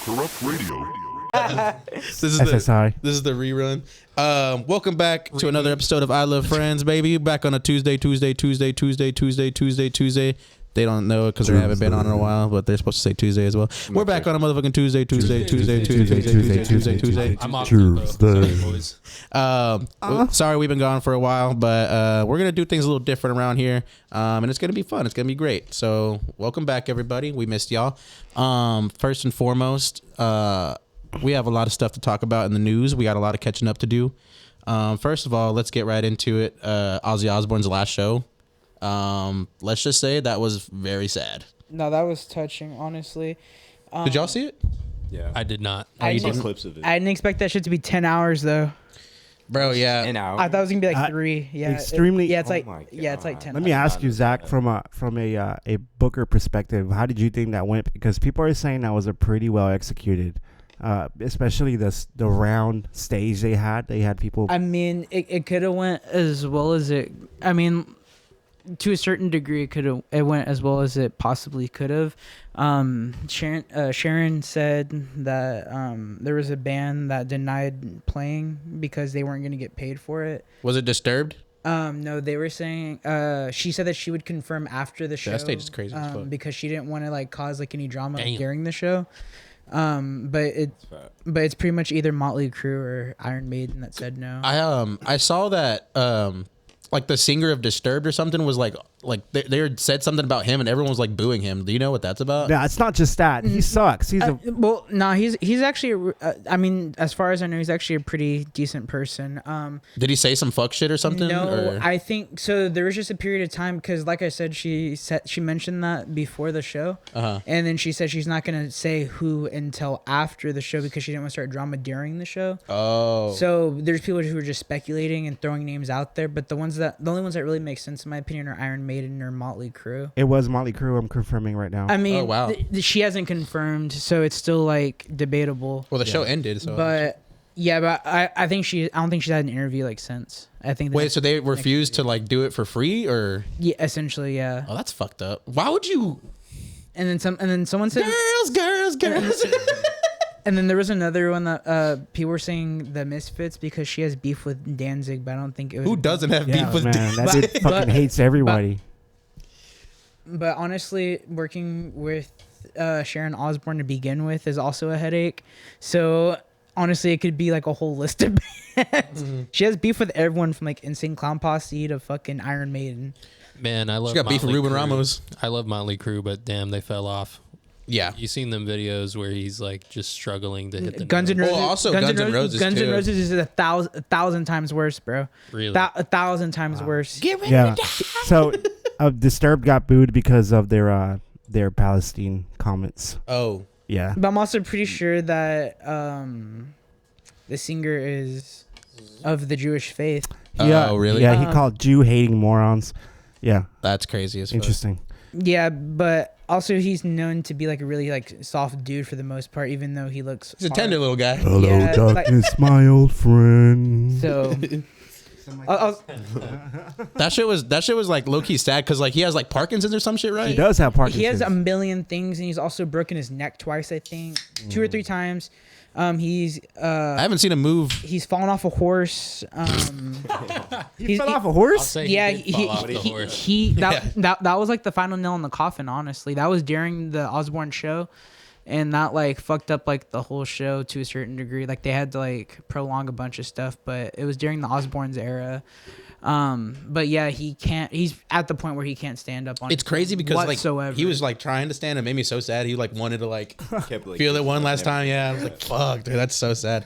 Corrupt Radio. This is SSI. This is the rerun. Welcome back to another episode of I Love Friends, baby. Back on a Tuesday. They don't know it because they haven't been on in a while, but they're supposed to say Tuesday as well. We're back on a motherfucking Tuesday. I'm off Tuesday. Sorry we've been gone for a while, but we're gonna do things a little different around here, and it's gonna be fun. It's gonna be great. So welcome back, everybody. We missed y'all. First and foremost, we have a lot of stuff to talk about in the news. We got a lot of catching up to do. First of all, let's get right into it. Ozzy Osbourne's last show. Let's just say that was very sad. No, that was touching, honestly. Did y'all see it? Yeah, I did not. I saw clips of it. I didn't expect that shit to be 10 hours though. Bro, yeah. An hour. I thought it was gonna be like 3. Yeah, extremely. It's like 10. Let me ask you, Zach, from a Booker perspective, how did you think that went? Because people are saying that was a pretty well executed. Especially the round stage they had. They had people. I mean, it could have went as well as it. I mean, to a certain degree, it went as well as it possibly could have. Sharon said that there was a band that denied playing because they weren't going to get paid for it. Was it Disturbed? No, they were saying she said that she would confirm after the show. That stage is crazy as fuck. Because she didn't want to like cause like any drama during the show. But it's pretty much either Motley Crue or Iron Maiden that said no. I saw that like the singer of Disturbed or something was like they had said something about him and everyone was like booing him. Do you know what that's about? Yeah, it's not just that. He sucks. He's he's actually I mean, as far as I know, he's actually a pretty decent person. Did he say some fuck shit or something? No, I think so. There was just a period of time because, like I said, she mentioned that before the show, and then she said she's not gonna say who until after the show because she didn't want to start drama during the show. Oh, so there's people who are just speculating and throwing names out there, but the only ones that really make sense in my opinion are Iron Maiden or Motley Crue. It was Motley Crue. I'm confirming right now. I mean, oh, wow. She hasn't confirmed, so it's still like debatable. Well, the show ended, so. But yeah, but I don't think she's had an interview like since. I think. Wait, so they refused to like do it for free, or? Yeah, essentially, yeah. Oh, that's fucked up. Why would you? And then someone said girls. And then there was another one that people were saying the Misfits because she has beef with Danzig, but I don't think it was. Who doesn't have beef with Danzig? That dude fucking hates everybody. But honestly, working with Sharon Osbourne to begin with is also a headache. So honestly, it could be like a whole list of bands. Mm-hmm. She has beef with everyone from like Insane Clown Posse to fucking Iron Maiden. Man, I love. She got beef with Ruben Ramos. I love Motley Crue, but damn, they fell off. Yeah, you seen them videos where he's like just struggling to hit the Guns N' Roses. Well, also Guns N' Roses. Guns N' Roses is a thousand times worse, bro. Really, 1,000 times worse. Get ready to die. So, Disturbed got booed because of their Palestine comments. Oh, yeah. But I'm also pretty sure that the singer is of the Jewish faith. Yeah. Oh, really? Yeah, he called Jew hating morons. Yeah, that's crazy as fuck. Interesting. Yeah, but also he's known to be like a really like soft dude for the most part, even though he looks. He's a tender little guy. Hello, darkness, my old friend. So. That shit was like low key sad because like he has like Parkinson's or some shit, right? He does have Parkinson's. He has a million things, and he's also broken his neck twice, I think, 2 or 3 times. I haven't seen him move. He's fallen off a horse. He fell off a horse? Yeah, that was like the final nail in the coffin. Honestly, that was during the Osbourne show, and that like fucked up like the whole show to a certain degree. Like they had to like prolong a bunch of stuff, but it was during the Osbournes era. But yeah, he's at the point where he can't stand up on. It's crazy because whatsoever. like he was like trying to stand. It made me so sad. He like wanted to like feel it one last time. Yeah, I was like, fuck, dude, that's so sad.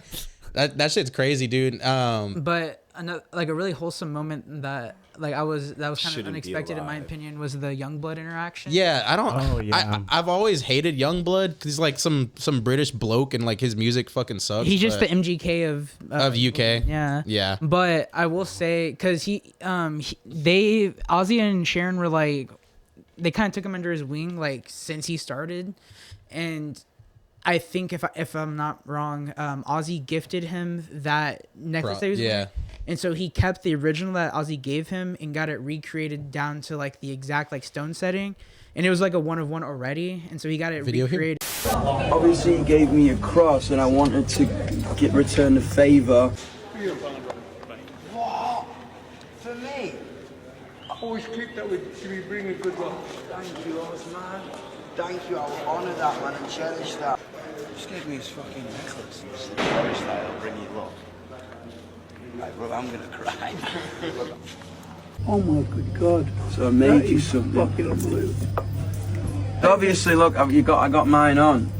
That shit's crazy, dude. But another, like a really wholesome moment that that was kind of unexpected in my opinion was the Youngblood interaction. Yeah, I don't. Oh, yeah. I've always hated Youngblood because he's like some British bloke and like his music fucking sucks. He's just the MGK of UK. Yeah. Yeah. But I will say because Ozzy and Sharon were like they kind of took him under his wing like since he started, and I think if I'm not wrong, Ozzy gifted him that necklace that he was wearing. And so he kept the original that Ozzy gave him and got it recreated down to like the exact like stone setting. And it was like a 1 of 1 already. And so he got it recreated. Obviously, he gave me a cross, and I wanted to return the favour. What? For me? I always keep that with me bringing good luck. Thank you, Oz, man. Thank you, I will honour that, man, and cherish that. Just gave me his fucking necklace. Cherish that, it'll bring you luck. Right, bro, I'm gonna cry. Oh my good God. So I made you something. Fucking unbelievable. Obviously, look, I got mine on.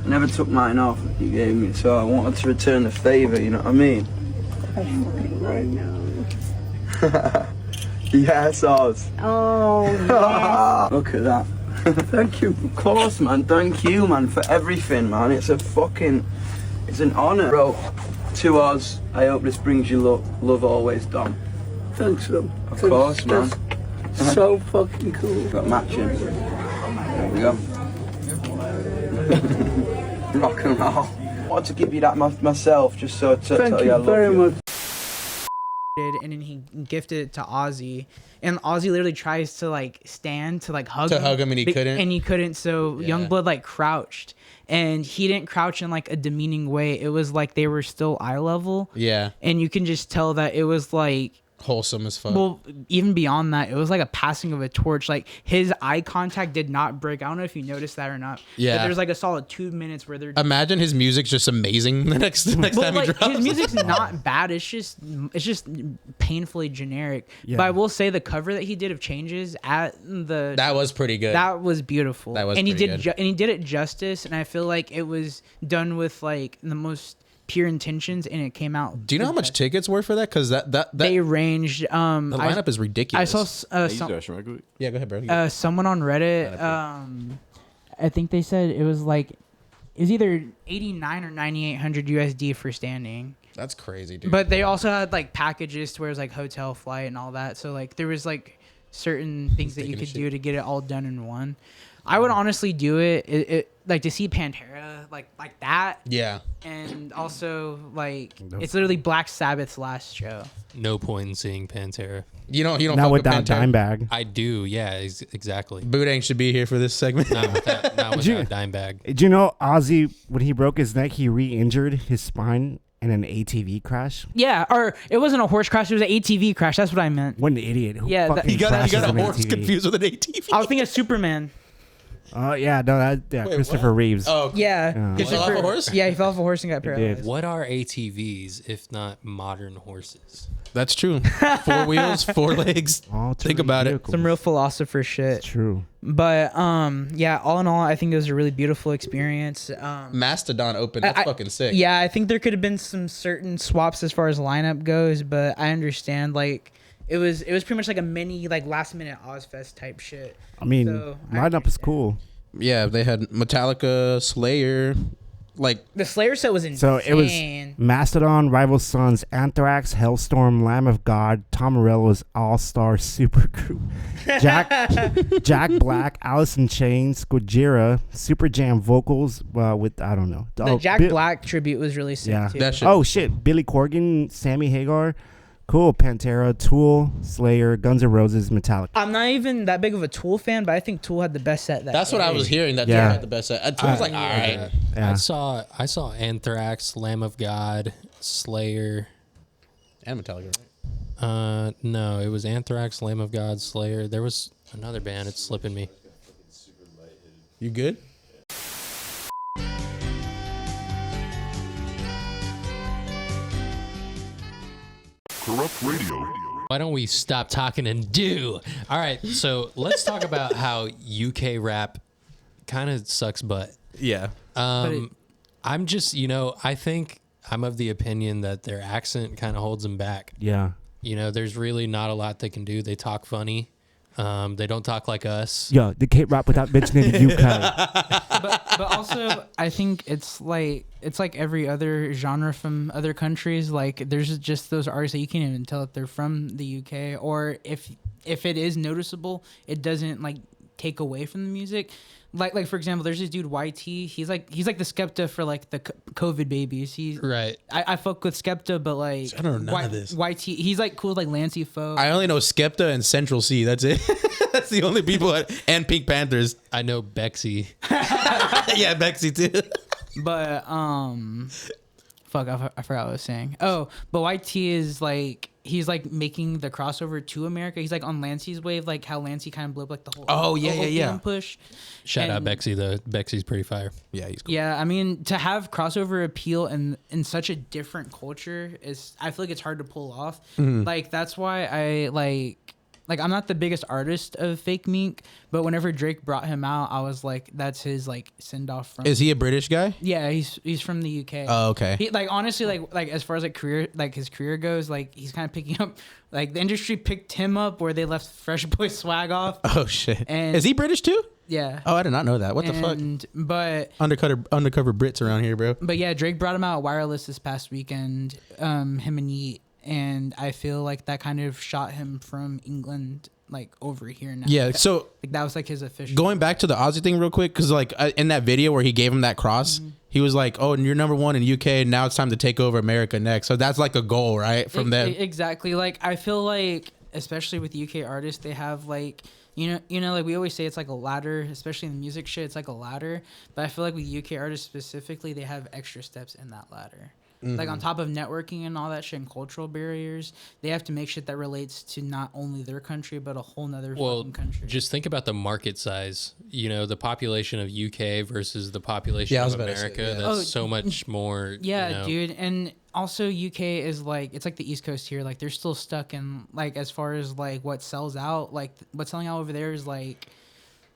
I never took mine off that you gave me, so I wanted to return the favour, you know what I mean? That's fucking right now. Yes, Oz. Oh, yes. Look at that. Thank you. Of course, man. Thank you, man, for everything, man. It's an honour. Bro, to Oz, I hope this brings you luck. Love always, Dom. Thanks, Rob. Of course, man. That's so fucking cool. Got matching. There we go. Rock and roll. I wanted to give you that myself, just so to Thank tell you I you love very you. much. And then he gifted it to Ozzy, and Ozzy literally tries to like stand to like hug To hug him, and he couldn't? and he couldn't. So Yeah. Youngblood like crouched, and he didn't crouch in like a demeaning way. It was like they were still eye level, Yeah. and you can just tell that it was like, Wholesome as fuck. well, even beyond that, it was like a passing of a torch. Like his eye contact did not break. I don't know if you noticed that or not. Yeah. But there's like a solid 2 minutes where they're Imagine his music's just amazing the next well, time he like, drops. his music's not bad. It's just painfully generic. Yeah. But I will say the cover that he did of Changes at the That was pretty good. that was beautiful. That was and he pretty did good. and he did it justice. And I feel like it was done with like the most pure intentions, and it came out. Do you know how much tickets were for that? Because that they ranged? the lineup is ridiculous. I saw Yeah, go ahead, bro. someone on Reddit. I think they said it was like it was either 89 or 9,800 USD for standing. That's crazy, dude. But they also had like packages to where it was like hotel, flight, and all that. So like there was like certain things that you Taking a could do shit. to get it all done in one. I would honestly do it. It like to see Pantera like that, yeah. and also like it's literally Black Sabbath's last show. No point in seeing Pantera. You don't Not fuck with without Pantera? Dimebag. I do, yeah, exactly. Bootang should be here for this segment. Not without you- Dimebag. Did you know Ozzy, when he broke his neck, he re-injured his spine in an ATV crash? Yeah, or it wasn't a horse crash; it was an ATV crash. That's what I meant. What an idiot! Who Yeah, fucking He got crashes a an horse ATV? confused with an ATV. I was thinking of Superman. Oh yeah, no, Wait, Christopher what? Reeves. Oh, Yeah, He fell off a horse? Yeah, he fell off a horse and got did. paralyzed. What are ATVs if not modern horses? That's true. 4 wheels, 4 legs. Think about it. Some real philosopher shit. It's true. But yeah, all in all, I think it was a really beautiful experience. Mastodon open. That's fucking sick. Yeah, I think there could have been some certain swaps as far as lineup goes, but I understand like it was pretty much like a mini like last minute Ozfest type shit. I mean, So, I lineup is cool. Yeah, they had Metallica, Slayer, like The Slayer set was insane. So it was Mastodon, Rival Sons, Anthrax, Hellstorm, Lamb of God, Tom Morello's All-Star Supergroup, Jack Black, Alice in Chains, Gojira, Super Jam vocals with I don't know. The Jack Black tribute was really sick too. that shit. Oh shit, Billy Corgan, Sammy Hagar, cool. Pantera, Tool, Slayer, Guns N' Roses, Metallica. I'm not even that big of a Tool fan, but I think Tool had the best set that That's day. what I was hearing. That Yeah. Tool had the best set. Tool was like, all right. Yeah. I saw Anthrax, Lamb of God, Slayer. And Metallica, right? No, it was Anthrax, Lamb of God, Slayer. There was another band. It's slipping me. You good? Corrupt Radio. Why don't we stop talking and do? All right, so let's talk about how UK rap kind of sucks butt. Yeah. I'm just, I think I'm of the opinion that their accent kind of holds them back. Yeah. There's really not a lot they can do. They talk funny. They don't talk like us. Yo, they can't rap without mentioning the UK. but also I think it's like every other genre from other countries. Like there's just those artists that you can't even tell if they're from the UK, or if it is noticeable, it doesn't like take away from the music. Like for example, there's this dude YT. He's like the Skepta for like the COVID babies. He's Right. I fuck with Skepta, but like I don't know none of this. YT. He's like cool with, like Lancey Foe. I only know Skepta and Central C. That's it. That's the only people. And Pink Panthers. I know Bexy. Yeah, Bexy too. But fuck, I forgot what I was saying. Oh, but YT is like he's like making the crossover to America. He's like on Lancey's wave, like how Lancey kind of blew up like the whole opium push. Shout out And- Bexy though. Bexy's pretty fire. Yeah, he's cool. Yeah, I mean to have crossover appeal in such a different culture is I feel like it's hard to pull off. Like that's why I like I'm not the biggest artist of Fake Mink, but whenever Drake brought him out, I was like, that's his like send off from. Is he a British guy? Yeah, he's from the UK. Oh, okay. He, like honestly, like as far as like career, like his career goes, like he's kind of picking up. Like the industry picked him up where they left Fresh Boy Swag off. Oh shit. And- Is he British too? Yeah. Oh, I did not know that. What the fuck? But Undercover Brits around here, bro. But yeah, Drake brought him out wireless this past weekend. Him and Yeet, and I feel like that kind of shot him from England like over here now. Yeah. So Like that was like his official. going back to the Ozzy thing real quick, because like in that video where he gave him that cross, he was like, "Oh, and you're number one in UK, and now it's time to take over America next." So that's like a goal, right, from them. Exactly. Like I feel like, especially with UK artists, they have like you know, like we always say, it's like a ladder, especially in the music shit. It's like a ladder, but I feel like with UK artists specifically, they have extra steps in that ladder. Like on top of networking and all that shit and cultural barriers, they have to make shit that relates to not only their country but a whole nother fucking country. Just think about the market size. You know, the population of UK versus the population Yeah, I was of about to say, America. yeah. That's so much more. Yeah, you know. dude. And also UK is like, it's like the East Coast here. Like they're still stuck in like, as far as like what sells out, like what's selling out over there is like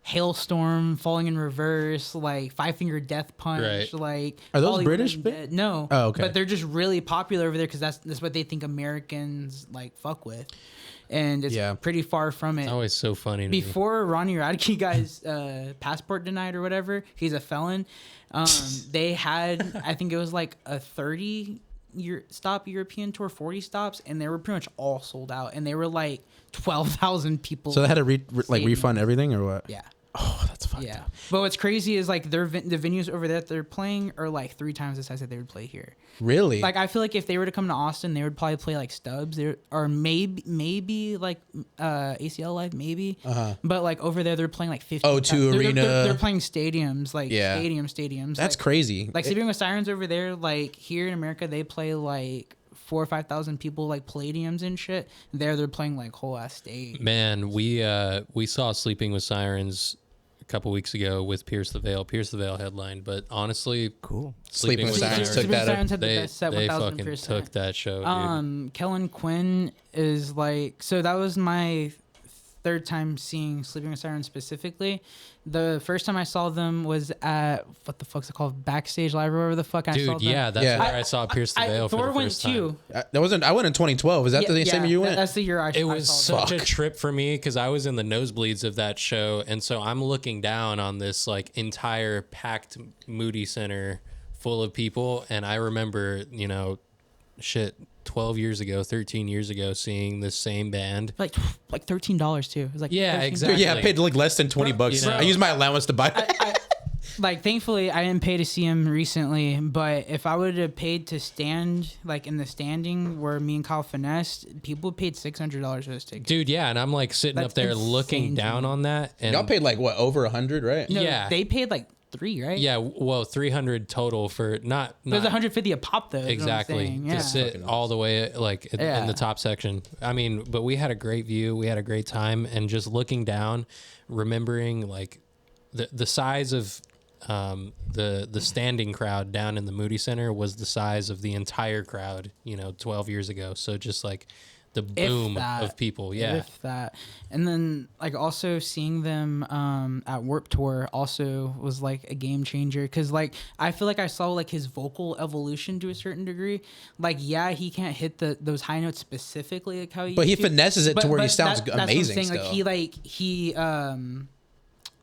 Hailstorm, Falling in Reverse, like Five Finger Death Punch. Right. Like Are those Hollywood British? Undead. No. Oh, okay. But they're just really popular over there because that's what they think Americans like fuck with. And it's Yeah. pretty far from it. It's always so funny to me. Before Ronnie Radke got his passport denied or whatever, he's a felon. They had, I think it was like a 30-stop European tour, 40 stops, and they were pretty much all sold out. And they were like 12,000 people. So they had to Stadium. refund everything or what? Yeah. Oh, that's fucked Yeah. up. But what's crazy is like the venues over there that they're playing are like 3 times the size that they would play here. Really? Like I feel like if they were to come to Austin, they would probably play like Stubbs or maybe like ACL Live maybe. But like over there, they're playing like 50. O2 Arena. They're playing stadiums, like Yeah. stadiums. That's like, crazy. Like Sleeping with Sirens over there, like here in America, they play like 4,000 or 5,000 people, like Palladiums and shit. There, they're playing like whole ass stage. Man, we saw Sleeping with Sirens a couple weeks ago with Pierce the Veil. Pierce the Veil headlined, but honestly, Cool. Sleeping with Sirens took that up. Sirens had the They, best set, they 1,000%. fucking took that show, dude. Kellen Quinn is like, so that was my third time seeing Sleeping with Sirens specifically. The first time I saw them was at, what the fuck's it called? Backstage Live or whatever the fuck I saw Dude, them. yeah, that's Yeah. where I saw Pierce the Veil for Thor the went first time. too. I went in 2012. Is that the same year you went? That's the year I It was saw them. such a trip for me because I was in the nosebleeds of that show, and so I'm looking down on this like entire packed Moody Center full of people, and I remember, 12 years ago, 13 years ago, seeing the same band. like $13 too. It was like Yeah, $13. exactly. Yeah, I paid like less than $20. You know. I used my allowance to buy it. Like thankfully I didn't pay to see him recently, but if I would have paid to stand like in the standing where me and Kyle finessed, people paid $600 for this ticket. Dude, yeah, and I'm like sitting That's up there insane looking to down me. on that. And Y'all paid like what, over 100, right? No, yeah. they paid like 3, right? yeah, well, 300 total for not It was not 150 a pop though. is what I'm exactly saying. to Yeah. sit all the way like in Yeah. the top section. I mean, but we had a great view, we had a great time, and just looking down, remembering like the size of the standing crowd down in the Moody Center was the size of the entire crowd 12 years ago. So just like the boom that. of people. Yeah. If that. And then like also seeing them at Warped Tour also was like a game changer because like I feel like I saw like his vocal evolution to a certain degree. Like yeah, he can't hit those high notes specifically like how he But he used to. finesses it to where he sounds that's what I'm amazing saying. still. Like he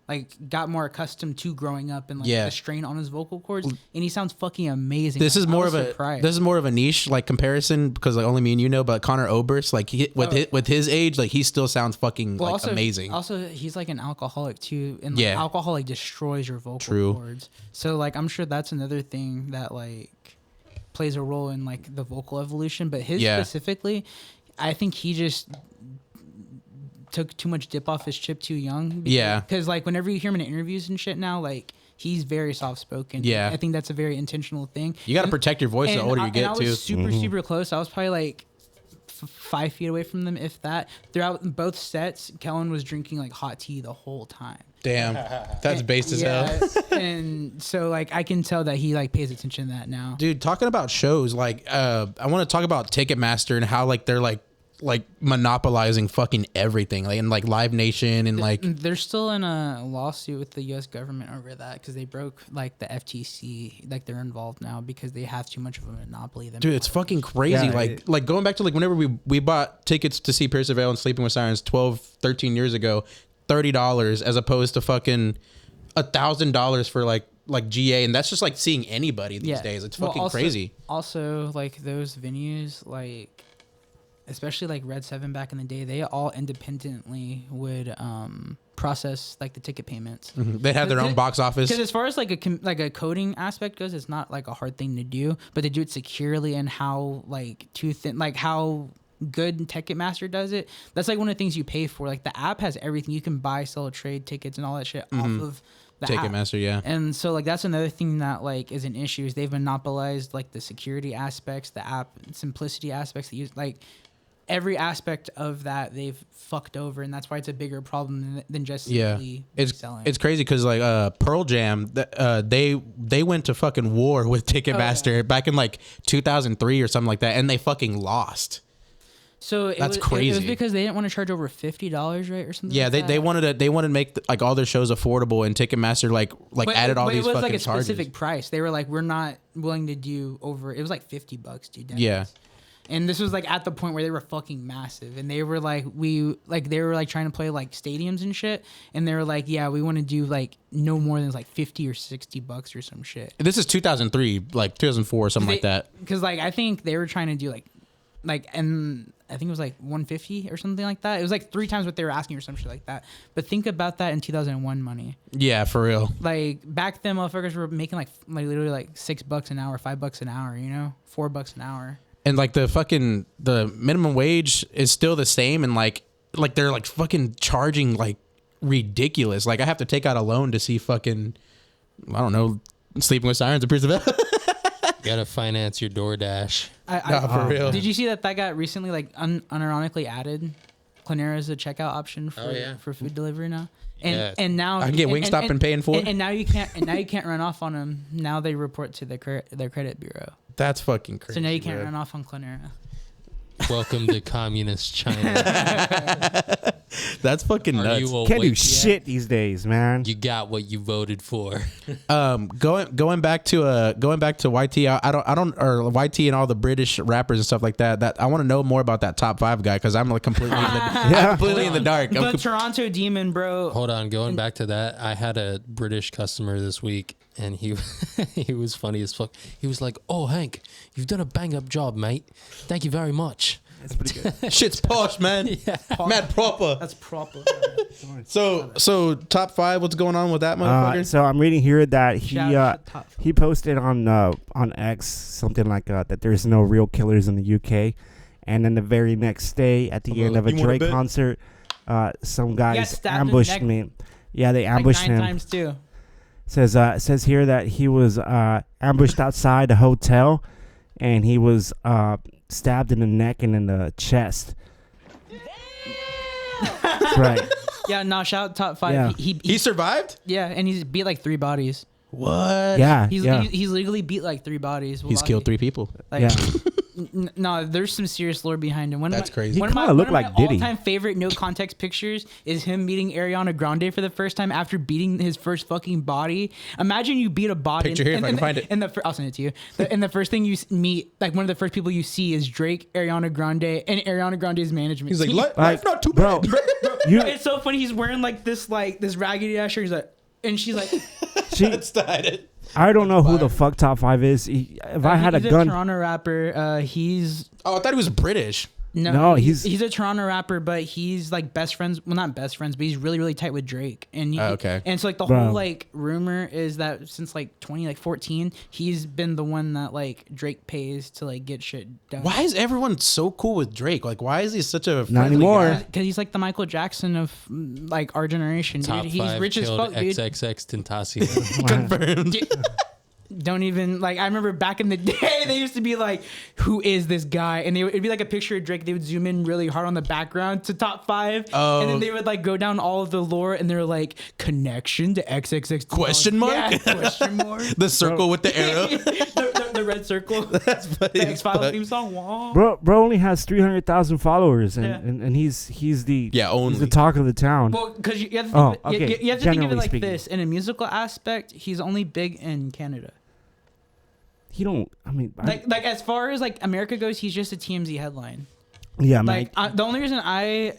like got more accustomed to growing up and like Yeah. the strain on his vocal cords, and he sounds fucking amazing. This Like, is I more was of a surprised. this is more of a niche like comparison because like only me and you know, but Connor Oberst, like with his age, like he still sounds fucking Well, like amazing. Also, he's like an alcoholic too, and like, Yeah. alcohol like destroys your vocal True. cords. So like, I'm sure that's another thing that like plays a role in like the vocal evolution. But his Yeah. specifically, I think he just took too much dip off his chip too young. Yeah. Because like whenever you hear him in interviews and shit now, like he's very soft spoken. Yeah. I think that's a very intentional thing. You got to And- protect your voice the older you get and I too. was super close. I was probably like 5 feet away from them, if that. Throughout both sets, Kellen was drinking like hot tea the whole time. Damn, that's based as hell. And so like I can tell that he like pays attention to that now. Dude, talking about shows, like I want to talk about Ticketmaster and how like they're like monopolizing fucking everything, like and like Live Nation and like They're still in a lawsuit with the U.S. government over that because they broke like the FTC. Like they're involved now because they have too much of a monopoly. dude, it's fucking crazy. Yeah, like going back to like whenever we bought tickets to see Pierce Vale and Sleeping with Sirens 13 years ago, $30 as opposed to fucking $1,000 for like GA, and that's just like seeing anybody these days. It's fucking crazy. Also, like those venues, like especially like Red 7 back in the day, they all independently would process like the ticket payments. They have their own box office. Because as far as like a coding aspect goes, it's not like a hard thing to do, but they do it securely and how like how good Ticketmaster does it. That's like one of the things you pay for. Like the app has everything. You can buy, sell, trade tickets and all that shit off of the Ticketmaster, app. yeah. And so like that's another thing that like is an issue is they've monopolized like the security aspects, the app simplicity aspects that use like every aspect of that they've fucked over, and that's why it's a bigger problem than just simply selling. It's crazy because like Pearl Jam, they went to fucking war with Ticketmaster back in like 2003 or something like that, and they fucking lost. So That's it crazy. was because they didn't want to charge over $50, right, or something. Yeah, like they that? wanted to make like all their shows affordable, and Ticketmaster like added all these it was fucking like a charges. specific price. They were like, we're not willing to do over. It was like $50, dude. Yeah. And this was like at the point where they were fucking massive, and they were like, they were like trying to play like stadiums and shit, and they were like, yeah, we want to do like no more than like $50 or $60 or some shit. This is 2003, like 2004 or something like that. Because like I think they were trying to do and I think it was like 150 or something like that. It was like 3 times what they were asking or some shit like that. But think about that in 2001 money. Yeah, for real. Like back then, motherfuckers were making like literally like $6 an hour, $5 an hour, you know, $4 an hour. And like the minimum wage is still the same, and like they're like fucking charging like ridiculous. Like I have to take out a loan to see fucking, I don't know, Sleeping with Sirens or Pierce Vale. Gotta finance your DoorDash. For real. Did you see that got recently like unironically added? Clenera is a checkout option for food delivery now. And now I can get Wingstop and pay in full. And now you can't run off on them. Now they report to their credit bureau. That's fucking crazy. So now you can't bro. run off on Clenera. Welcome to communist China. That's fucking Are nuts. you Can't do awake shit these days, man. You got what you voted for. Going back to YT, or YT and all the British rappers and stuff like that. That I want to know more about that top 5 guy because I'm like completely in the dark. The Toronto Demon, bro. Hold on, going back to that, I had a British customer this week, and he he was funny as fuck. He was like, "Oh, Hank, you've done a bang up job, mate. Thank you very much." That's pretty good. Shit's posh, man. Mad proper. That's proper. So top 5. What's going on with that motherfucker? So I'm reading here that Shout top he posted on X something like that there's no real killers in the UK, and then the very next day at the end of a Drake concert, some guys stabbed ambushed in the neck. me. Yeah, they ambushed like 9 him. times too. Says here that he was ambushed outside a hotel, and he was stabbed in the neck and in the chest. That's right. Yeah, no, shout out top 5. Yeah. He survived? Yeah, and he's beat like 3 bodies. What? Yeah. He's yeah. he's legally beat like 3 bodies. He's killed 3 people. Like, Yeah. No, there's some serious lore behind him. That's crazy. One of He my, kinda looked one of like my Diddy. all-time favorite no context pictures is him meeting Ariana Grande for the first time after beating his first fucking body. Imagine you beat a body. Picture here if I can find it. I'll send it to you. And the first thing you meet, like one of the first people you see is Drake, Ariana Grande, and Ariana Grande's management. He's like, team. life not too bad. Bro, you, It's so funny. He's wearing like this raggedy ass shirt. He's like, and she's like, That's it. I don't know who the fuck top 5 is. If I had a he's gun, a Toronto rapper. He's Oh, I thought he was British. No, he's a Toronto rapper, but he's like best friends. Well, not best friends, but he's really, really tight with Drake. And Okay. And so like the Bro. whole like rumor is that since like 2014, he's been the one that like Drake pays to like get shit done. Why is everyone so cool with Drake? Like, why is he such a Not friendly anymore. guy? Because he's like the Michael Jackson of like our generation, Top dude. He's 5 rich as killed fuck, dude. XXX Tentacion. Confirmed. Don't even like. I remember back in the day, they used to be like, "Who is this guy?" And it'd be like a picture of Drake. They would zoom in really hard on the background to top 5, Oh. and then they would like go down all of the lore, and they're like, "Connection to XXX?" Question mark? Yeah, question mark. The circle with the arrow. the red circle. That's funny. The as X-Files fuck. theme song. Wah. bro only has 300,000 followers, and, Yeah. and he's the Yeah, only. he's the talk of the town. Well, because you have to think, Oh, of it, okay, you have to think of it generally like speaking. this. In a musical aspect, he's only big in Canada. He don't. I mean, Like as far as like America goes, he's just a TMZ headline. yeah, Like man. the only reason I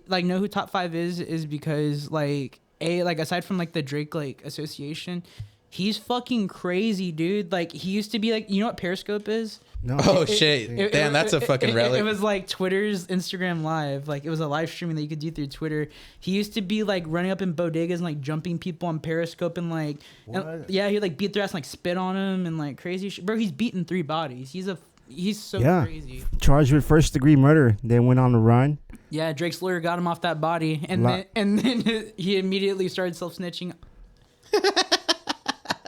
like know who top 5 is because like aside from like the Drake like association, he's fucking crazy, dude. Like he used to be like, you know what Periscope is? No. Oh shit! Damn, that's a fucking relic. It was like Twitter's Instagram Live. Like it was a live streaming that you could do through Twitter. He used to be like running up in bodegas and like jumping people on Periscope and like, yeah, he'd like beat their ass and like spit on them and like crazy shit. Bro, he's beaten 3 bodies. He's so Yeah. crazy. Charged with first-degree murder. Then went on the run. Yeah, Drake's lawyer got him off that body, and then he immediately started self snitching.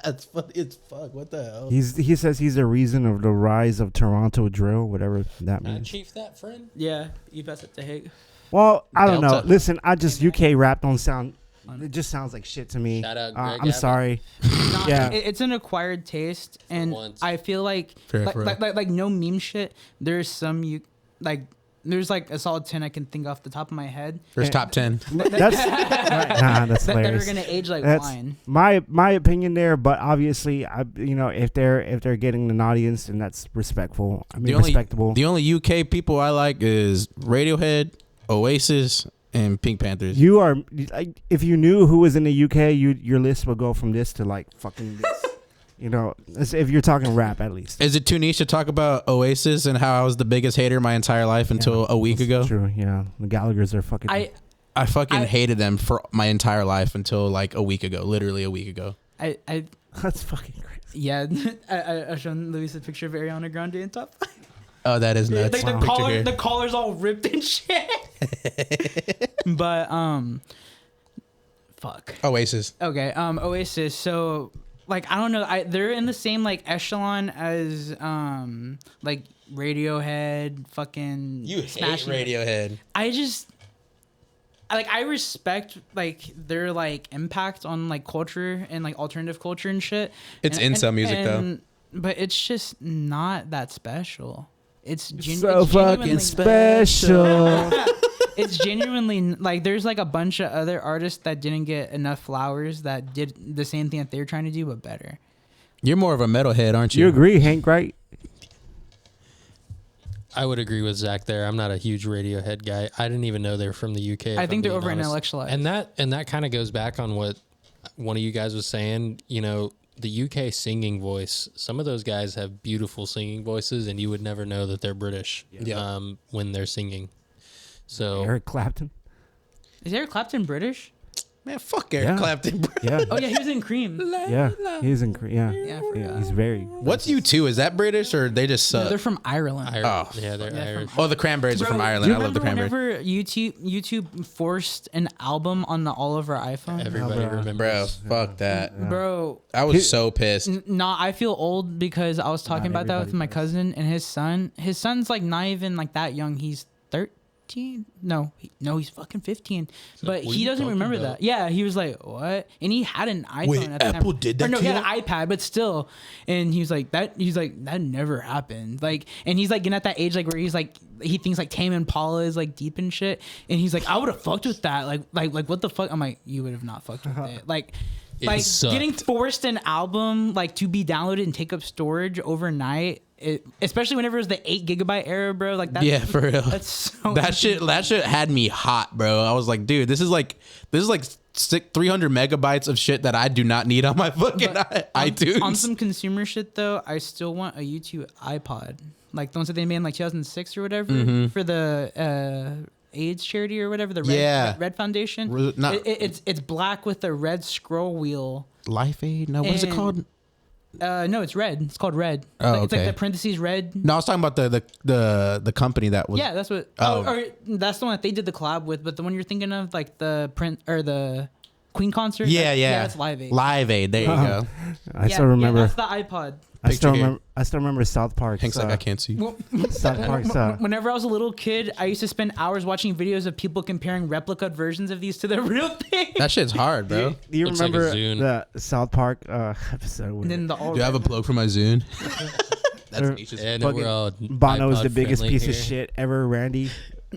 That's funny. It's fuck. What the hell? He says he's the reason of the rise of Toronto drill, whatever that Can I means. chief that friend? Yeah, you pass it to Hig. Well, I don't know. Delta. Listen, I just UK rap don't sound. It just sounds like shit to me. Shout out Greg I'm Abbott. sorry. No, Yeah. it's an acquired taste, and once. I feel like Fair, like no meme shit. There's some there's like a solid 10 I can think off the top of my head First top 10. That's that's that are hilarious. gonna age like That's wine. my opinion there, but obviously, if they're getting an audience, then that's respectful. I mean, respectable. The only UK people I like is Radiohead, Oasis, and Pink Panthers. You are like, if you knew who was in the UK, your list would go from this to like fucking this. If you're talking rap, at least. Is it too niche to talk about Oasis and how I was the biggest hater my entire life until a week ago? True. Yeah, the Gallaghers are fucking. I fucking hated them for my entire life until like a week ago, literally a week ago. I That's fucking crazy. yeah. I shown Luis a picture of Ariana Grande in top 5. Oh, that is nuts. Like Picture here. the collar's all ripped and shit. But fuck. Oasis. Okay, Oasis. So, like, I don't know. They're in the same like echelon as like Radiohead. Fucking. You Smashing. hate Radiohead. I respect like their like impact on like culture and like alternative culture and shit. It's incel music, though. But it's just not that special. It's So it's fucking genuinely- special. It's genuinely like there's like a bunch of other artists that didn't get enough flowers that did the same thing that they're trying to do but better. You're more of a metalhead, aren't you? You agree, Hank? Right? I would agree with Zach there. I'm not a huge Radiohead guy. I didn't even know they're from the UK. I think they're over honest. intellectualized. And that kind of goes back on what one of you guys was saying. You know, the UK singing voice. Some of those guys have beautiful singing voices, and you would never know that they're British when they're singing. So Eric Clapton. Is Eric Clapton British? Man, fuck Eric Yeah. Clapton, bro. Yeah. Oh yeah, he was in Cream. Yeah. He's in. Yeah. Yeah, I forgot. He's very. What's U2? Is that British or they just No, suck? they're from Ireland. Oh. yeah, they're Irish. Oh, the Cranberries are from Ireland. Do I you love the remember Cranberries. whenever YouTube forced an album on the all over iPhone? Everybody Bro, remembers. fuck that. Bro, I was so pissed. nah, I feel old because I was talking Not about that with everybody my does. cousin and his son. His son's like not even like that young. He's 14. No, he's fucking 15. But what are he you doesn't talking remember about? that. Yeah, he was like, what? And he had an iPhone Wait, at the time. Apple did that Or no, to he had you? an iPad, but still. And he was like, that never happened. Like, and he's like getting at that age like where he's like, he thinks like Tame Impala is like deep and shit. And he's like, I would have fucked with that. Like what the fuck? I'm like, you would have not fucked with it. Like sucked. getting forced an album like to be downloaded and take up storage overnight. Especially whenever it was the 8 gigabyte era, bro. Like that. Yeah, for real. That's so That shit had me hot, bro. I was like, dude, this is like 300 megabytes of shit that I do not need on my fucking iTunes. On some consumer shit though, I still want a YouTube iPod, like the ones that they made in like 2006 or whatever for the AIDS charity or whatever, the Red Foundation. It's black with a red scroll wheel. Life Aid? No, what is it called? No, it's red. It's called Red. Oh, It's okay. like the parentheses red. No, I was talking about the company that was. Yeah, that's what. Oh. Or that's the one that they did the collab with. But the one you're thinking of, like the print or the Queen concert. Yeah. That's Live Aid. Live Aid. There you go. I still remember. Yeah, that's the iPod. I still Picture here. remember. I still remember South Park. Hank's like, I can't see. South Park's. Whenever I was a little kid, I used to spend hours watching videos of people comparing replica versions of these to the real thing. That shit's hard, bro. Do you Looks like a remember Zune. the South Park episode? And then the Do I have a plug for my Zune? That's niche. And Fucking we're all Bono is the iPod biggest friendly piece of here. shit ever, Randy.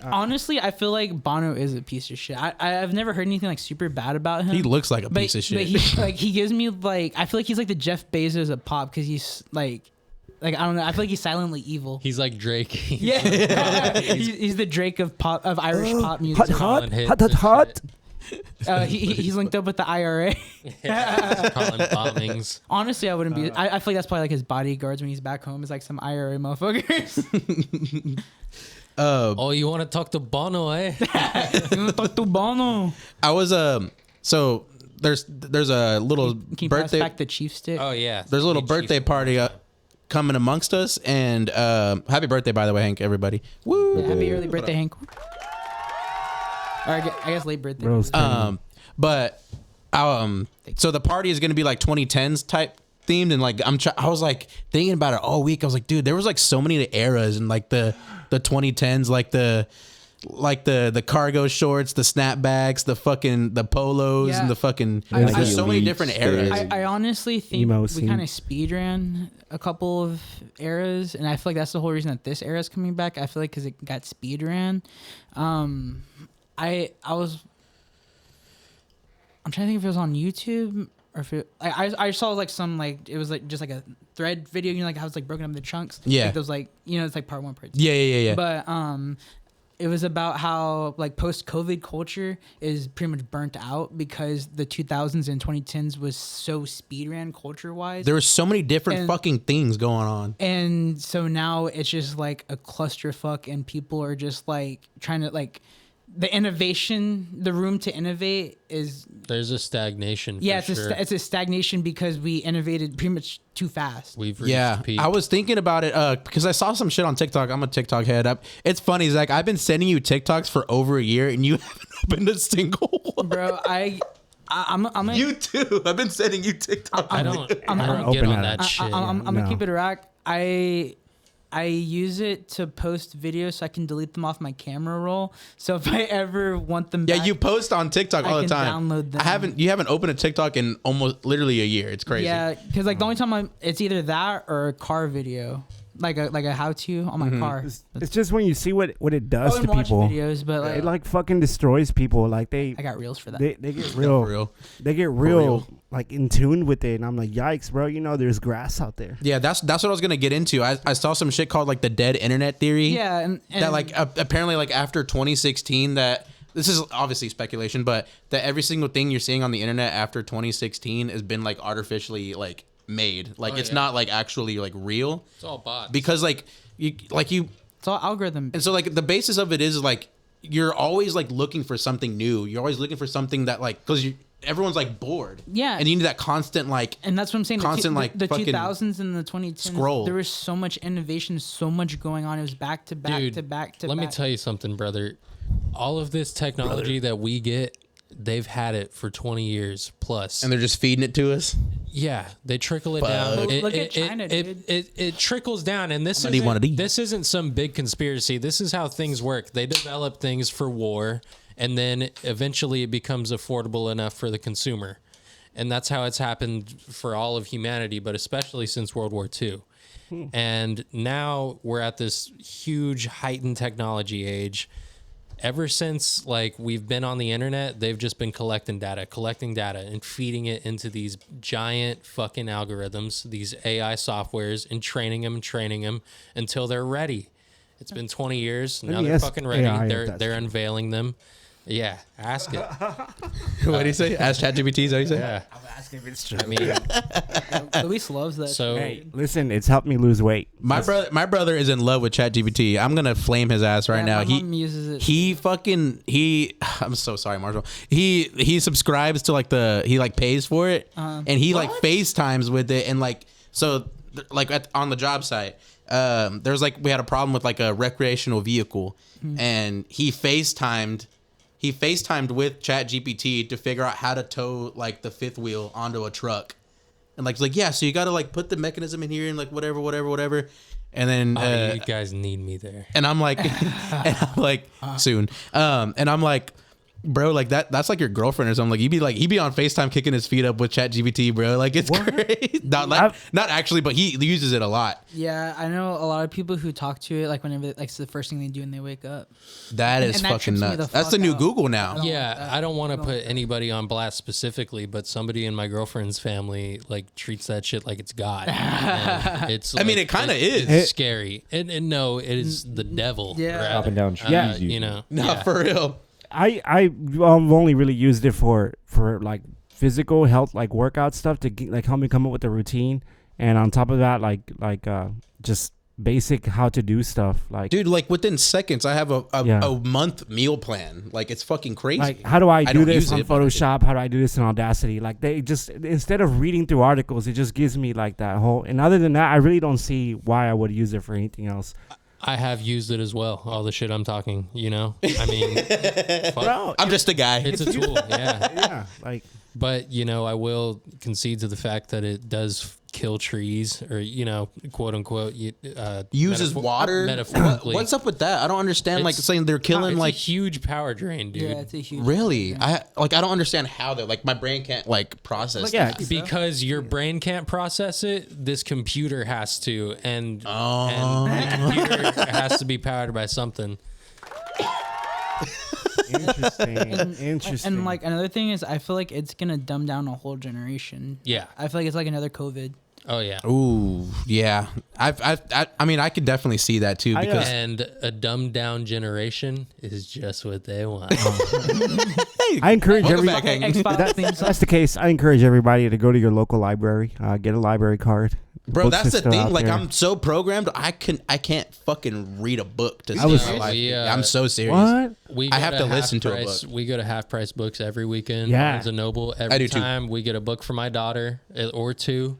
Honestly, I feel like Bono is a piece of shit. I've never heard anything like super bad about him. He looks like a piece of shit. But he gives me like, I feel like he's like the Jeff Bezos of pop because he's like I don't know. I feel like he's silently evil. He's like Drake. Yeah, he's the Drake of pop of Irish pop music. Calling hits and hot. He's linked up with the IRA. Yeah, calling bombings. Honestly, I wouldn't be. I feel like that's probably like his bodyguards when he's back home. Is like some IRA motherfuckers. Oh, you want to talk to Bono, eh? You wanna talk to Bono? I was so there's a little Can you pass birthday. back the chief stick? Oh yeah. There's a little Hey, birthday Chief. party coming amongst us, and happy birthday, by the way, Hank. Everybody. Woo! Yeah, happy early birthday, Hank. Or I guess late birthday. Bros, But so the party is gonna be like 2010s type themed, and like I was like thinking about it all week. I was like, dude, there was like so many eras in like the 2010s, like the cargo shorts, the snapbacks, the polos, Yeah. and the fucking. I- There's so many Elite different eras. phase. I honestly think Emo we scene. kind of speed ran a couple of eras, and I feel like that's the whole reason that this era is coming back. I feel like because it got speed ran. I'm trying to think if it was on YouTube or if I saw like some like it was like just like a thread video, you know, like how it's like broken up into chunks. Yeah. Like those like, you know, it's like part 1, part 2. Yeah. But it was about how like post-COVID culture is pretty much burnt out because the 2000s and 2010s was so speed ran culture-wise. There were so many different And- fucking things going on. And so now it's just like a clusterfuck, and people are just like trying to like the innovation, the room to innovate is There's a stagnation. yeah, for it's sure. it's a stagnation because we innovated pretty much too fast. We've reached Yeah, peak. I was thinking about it because I saw some shit on TikTok. I'm a TikTok head up. It's funny, Zach. I've been sending you TikToks for over a year, and you haven't opened a single one. Bro, I'm You too. I've been sending you TikToks. I don't get open on that. that shit. I'm No. gonna keep it a rack. I use it to post videos so I can delete them off my camera roll. So if I ever want them Yeah, back, you post on TikTok I all the can time. download them. You haven't opened a TikTok in almost literally a year. It's crazy. yeah, because like the only time it's either that or a car video, like a how to on my car. it's just when you see what it does I to wouldn't watch people. videos, but like, It like fucking destroys people. Like I got reels for that. they get real. For real. They get real like in tune with it, and I'm like, yikes, bro. You know, there's grass out there. Yeah, that's what I was gonna get into. I saw some shit called like the dead internet theory. Yeah, and that like apparently like after 2016 that this is obviously speculation, but that every single thing you're seeing on the internet after 2016 has been like artificially like made. Like it's not like actually like real It's all bots. because like you it's all algorithm. and so like the basis of it is like you're always like looking for something new. You're always looking for something that like because everyone's like bored. Yeah. and you need that constant like And that's what I'm saying. constant, the, like, the fucking 2000s and the 2010s. scroll. There was so much innovation, so much going on. It was back to back Dude, to back to let back. me tell you something, brother. All of this technology that we get they've had it for 20 years plus. And they're just feeding it to us. Yeah, they trickle it down. Look at China, dude. It trickles down, and this need one of these. this isn't some big conspiracy. This is how things work. They develop things for war, and then eventually it becomes affordable enough for the consumer. And that's how it's happened for all of humanity, but especially since World War II. And now we're at this huge heightened technology age. Ever since like we've been on the internet, they've just been collecting data and feeding it into these giant fucking algorithms, these AI softwares, and training them until they're ready. It's been 20 years. Now they're fucking ready. They're unveiling them. Yeah, ask it. What do you say? Ask ChatGPT, is that what you say? Yeah. I'm asking if it's true. I mean, Luis loves that. so Hey, listen, it's helped me lose weight. My brother is in love with ChatGPT. I'm gonna flame his ass right now. My mom uses it. I'm so sorry, Marshall. He subscribes to he pays for it, and he like FaceTimes with it, and on the job site, there's we had a problem with like a recreational vehicle, and he FaceTimed with ChatGPT to figure out how to tow like the fifth wheel onto a truck. And like, yeah, so you got to like put the mechanism in here and like whatever. And then you guys need me there. and I'm like, soon. And I'm like, bro, like that's like your girlfriend or something. Like he'd be on FaceTime kicking his feet up with ChatGPT, bro. Like it's great. Not actually, but he uses it a lot. Yeah, I know a lot of people who talk to it like whenever like it's the first thing they do when they wake up. That is that fucking trips me nuts. the That's fuck the new out. Google now. Yeah, I don't want to put anybody on blast specifically, but somebody in my girlfriend's family like treats that shit like it's God. And it's I mean, it kind of is. It's scary. And no, it is the devil. Yeah. rather. Up and down trees. Yeah. You know. No, yeah. for real. I've only really used it for like physical health, like workout stuff to like help me come up with a routine, and on top of that, like just basic how to do stuff. Like, Dude, like within seconds, I have a month meal plan. Like it's fucking crazy. like how do I do don't this use on it, but I do. Photoshop? How do I do this in Audacity? Like they just, instead of reading through articles, it just gives me like that whole. And other than that, I really don't see why I would use it for anything else. I have used it as well. All the shit I'm talking, you know. I mean, fuck, Bro, I'm just a guy. it's a tool. Yeah. yeah, like But, you know, I will concede to the fact that it does kill trees or, you know, quote unquote, Uses water. metaphorically. What's up with that? I don't understand. Like It's- saying they're killing It's like a huge power drain, dude. Yeah, it's a huge. really. I don't understand how they're like my brain can't like process. Like, yeah, that. Because your brain can't process it, this computer has to, and the computer has to be powered by something. interesting. And like another thing is, I feel like it's gonna dumb down a whole generation. Yeah. I feel like it's like another COVID. Oh yeah. Ooh, yeah. I mean, I could definitely see that too because And a dumbed down generation is just what they want. I encourage Welcome everybody. back, Hank. That's the case. I encourage everybody to go to your local library, get a library card. Bro, Books that's are the still thing. out Like, there. I'm so programmed. I can't fucking read a book to was- save my life. We, I'm so serious. What? We I go have to listen to a Half-Price- book. We go to Half Price Books every weekend. Yeah. Barnes and Noble. Every I do too. time we get a book for my daughter or two.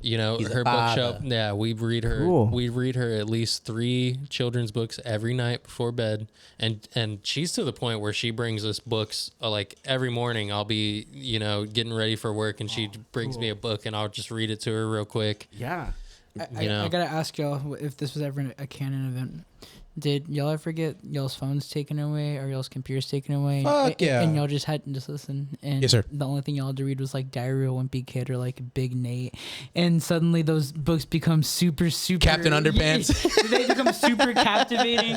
You know, He's a her father. bookshelf. Yeah, we read her. Cool. We read her at least 3 children's books every night before bed, and she's to the point where she brings us books like every morning. I'll be getting ready for work, and she brings me a book, and I'll just read it to her real quick. Yeah. I You know. gotta ask y'all if this was ever a canon event. Did y'all ever get y'all's phones taken away or y'all's computers taken away? Fuck yeah. And y'all just had to just listen. And Yes, sir. The only thing y'all had to read was like Diary of a Wimpy Kid or like Big Nate. And suddenly those books become super Captain Underpants. they become super captivating.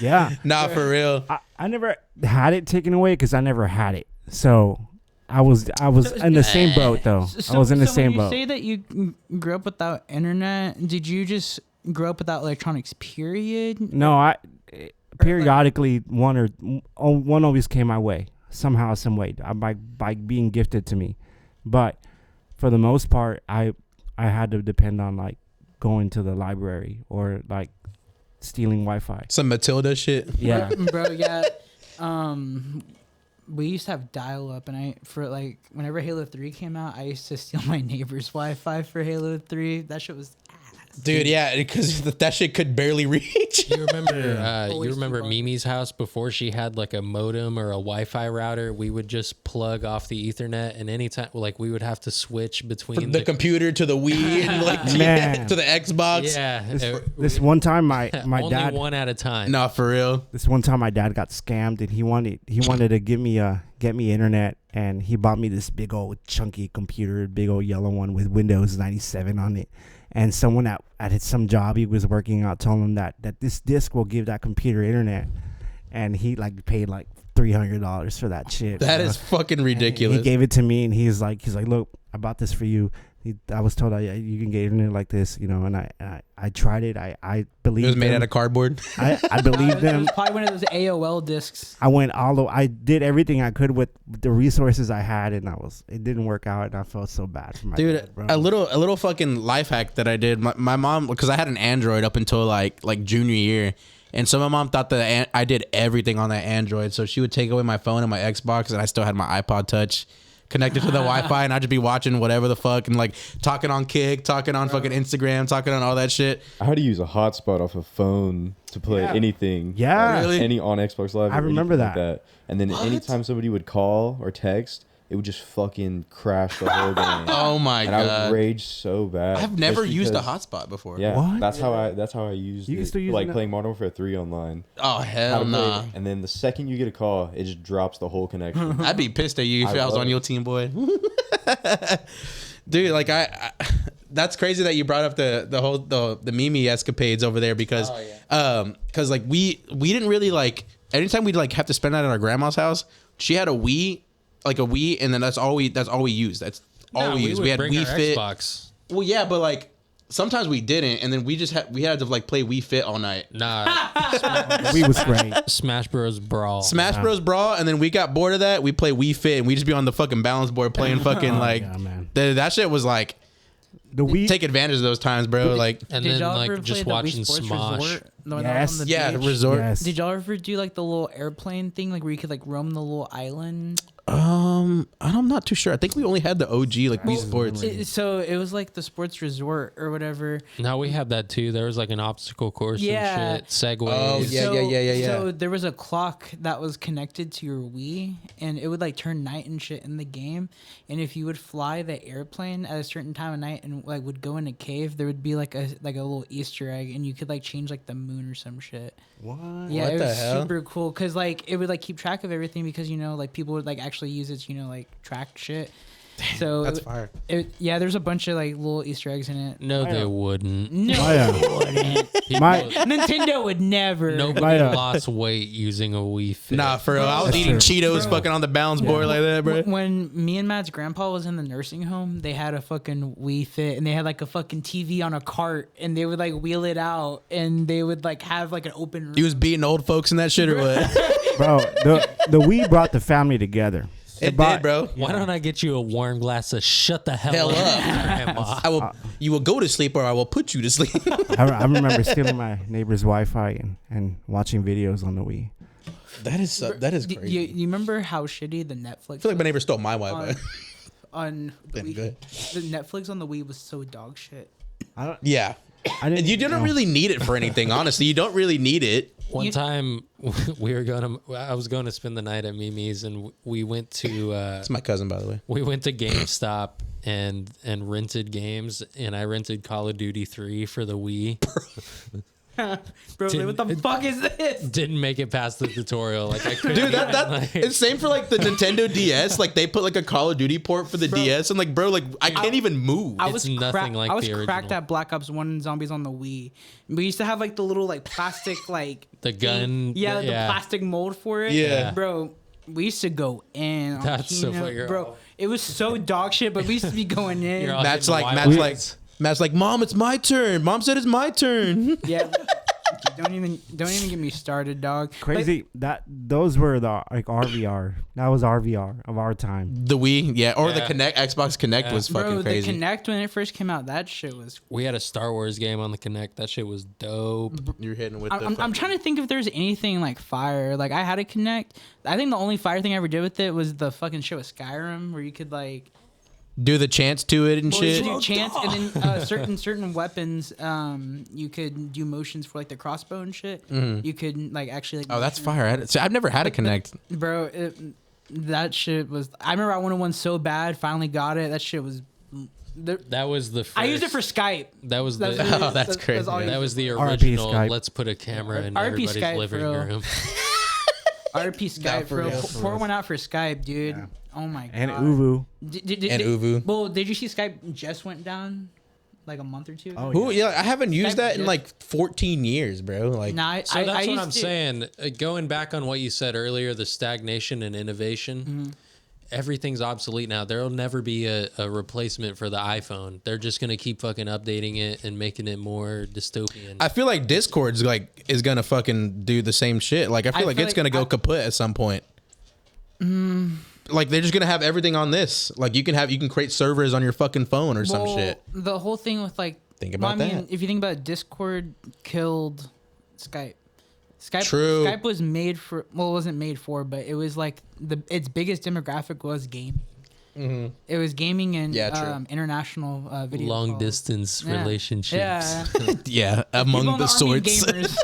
Yeah. Nah, for real. I never had it taken away because I never had it. So I was in the same boat though. I was in the same when you boat. say that you grew up without internet, did you just grow up without electronics, period? No, periodically one always came my way somehow, some way by being gifted to me, but for the most part, I had to depend on like going to the library or like stealing Wi-Fi. Some Matilda shit. Yeah, Bro, yeah. We used to have dial-up, and whenever Halo 3 came out, I used to steal my neighbor's Wi-Fi for Halo 3. That shit was ass. Dude, yeah, because that shit could barely reach. You remember Mimi's house before she had like a modem or a Wi-Fi router? We would just plug off the Ethernet, and anytime like we would have to switch between the computer to the Wii and like to the Xbox. Yeah, This one time my only dad one at a time. Nah, for real. This one time my dad got scammed and he wanted to get me internet, and he bought me this big old chunky computer, big old yellow one with Windows 97 on it. And someone at some job he was working out told him that this disc will give that computer internet, and he like paid like $300 for that shit. That is fucking ridiculous. He gave it to me, and he's like, look, I bought this for you. I was told you can get internet like this, and I tried it. I believed it was made them. out of cardboard. I believed It them. was probably one of those AOL discs. I did everything I could with the resources I had, and it didn't work out, and I felt so bad for my dad, bro. A little fucking life hack that I did. My mom, because I had an Android up until like junior year, and so my mom thought that I did everything on that Android, so she would take away my phone and my Xbox, and I still had my iPod Touch connected to the Wi-Fi, and I'd just be watching whatever the fuck and like talking on Kick, talking on fucking Instagram, talking on all that shit. I had to use a hotspot off a phone to play anything. Yeah. Really? Any on Xbox Live. I or remember anything that. Like that. And then anytime somebody would call or text, it would just fucking crash the whole game. Oh my and god! I would rage so bad. I've never just used a because- hotspot before. Yeah, What? that's how I used You can it. still use like it now? playing Modern Warfare 3 online. Oh How hell to play nah! it, and then the second you get a call, it just drops the whole connection. I'd be pissed at you if I was love on it. your team, boy. Dude, like I that's crazy that you brought up the Mimi escapades over there because because like we didn't really like anytime we'd like have to spend that at our grandma's house. She had a Wii, and then that's all we used. That's all we used. We had bring Wii our Fit. Xbox. Well, yeah, but like sometimes we didn't, and then we had to like play Wii Fit all night. Nah, We was great. Smash Bros. Brawl. Smash Bros. Brawl, and then we got bored of that. We play Wii Fit, and we just be on the fucking balance board playing fucking like yeah, man. that shit was like The Wii. take advantage of those times, bro. Like And Did then y'all ever like just play the Wii watching Sports Smosh. Resort? The one that was on the yeah, beach? resort. Yes. Did y'all ever do like the little airplane thing, like where you could like roam the little island? I'm not too sure. I think we only had the OG like Wii Sports. So it was like the sports resort or whatever. No, we had that too. There was like an obstacle course Yeah. and shit. Segways. Oh, yeah. So there was a clock that was connected to your Wii, and it would like turn night and shit in the game. And if you would fly the airplane at a certain time of night and like would go in a cave, there would be like a little Easter egg, and you could like change like the moon or some shit. What? Yeah, What it the was hell? super cool because like it would like keep track of everything because like people would like actually use it to like track shit. So That's fire. Yeah, there's a bunch of like little Easter eggs in it. No, they wouldn't. No, Oh, yeah. it wouldn't. My- Nintendo would never. Nobody Right, lost weight using a Wii Fit. Nah, for real. I was That's eating true. Cheetos fucking on the balance board like that, bro. When me and Matt's grandpa was in the nursing home, they had a fucking Wii Fit, and they had like a fucking TV on a cart, and they would like wheel it out, and they would like have like an open room. You was beating old folks in that shit or what? Bro, the Wii brought the family together. It did, bro. Why don't I get you a warm glass of shut the hell, Hell up. Grandma? I will. You will go to sleep, or I will put you to sleep. I remember stealing my neighbor's Wi-Fi and watching videos on the Wii. that is crazy. You remember how shitty the Netflix I feel like my neighbor stole my Wi-Fi. on the Been Wii? good. The Netflix on the Wii was so dog shit. Yeah. I didn't. You don't really need it for anything, honestly. You don't really need it. One time I was going to spend the night at Mimi's, and we went to It's my cousin, by the way. we went to GameStop and rented games, and I rented Call of Duty 3 for the Wii. Bro, what the fuck is this? Didn't make it past the tutorial. Like I couldn't. Dude, that like, it's same for like the Nintendo DS. Like they put like a Call of Duty port for the DS, and like, bro, like I can't even move. I was nothing like I was the cracked original. at Black Ops 1 and Zombies on the Wii. We used to have like the little like plastic like The gun, Yeah, the yeah. plastic mold for it. Yeah. Bro, we used to go in on That's so Kino. funny. You're Bro, all- it was so dog shit, but we used to be going in. You're all Matt's hitting like, the Matt's Wi-Fi. like, Matt's like, Mom, it's my turn. Mom said it's my turn. Yeah. Don't even get me started, dog. Crazy that those were the like RVR. That was RVR of our time. The Wii, yeah, or the Yeah. Connect, Xbox Connect was fucking Bro, crazy. the Kinect when it first came out, that shit was. We had a Star Wars game on the Kinect. That shit was dope. You're hitting with the. I'm trying to think if there's anything like fire. Like I had a Kinect. I think the only fire thing I ever did with it was the fucking shit with Skyrim, where you could like do the chants to it and Well, you shit. could do chants, and then certain weapons, you could do motions for like the crossbow and shit. You could like actually. Like, Oh, that's motion- fire! See, I've never had a Connect. bro. That shit was. I remember I wanted one so bad. Finally got it. That shit was. That was the first. I used it for Skype. That was the. That's Oh, that's crazy. all I That used was the RP original. Skype. Let's put a camera in RP everybody's Skype, living bro. room. RP Skype, for bro. real, Pour one out for Skype, dude. Oh my god. And Uvu. And Uvu. Well, did you see Skype just went down like a month or two ago? Oh, Who? Yeah, I haven't used Skype that in just- like 14 years, bro. Like, Nah, So that's what used I'm to- saying. Going back on what you said earlier, the stagnation and innovation. Everything's obsolete now. There'll never be a replacement for the iPhone. They're just gonna keep fucking updating it and making it more dystopian. I feel like Discord's like is gonna fucking do the same shit. Like, I feel like it's gonna go kaput at some point. Like, they're just gonna have everything on this. Like, you can create servers on your fucking phone or some Well, shit. The whole thing with like. Think about I mean, that. if you think about it, Discord killed Skype. True. Skype was made for. Well, it wasn't made for, but it was like its biggest demographic was gaming. It was gaming and Yeah, true. international video. Long calls. distance Yeah. relationships. Yeah. Yeah, People among in the army sorts. gamers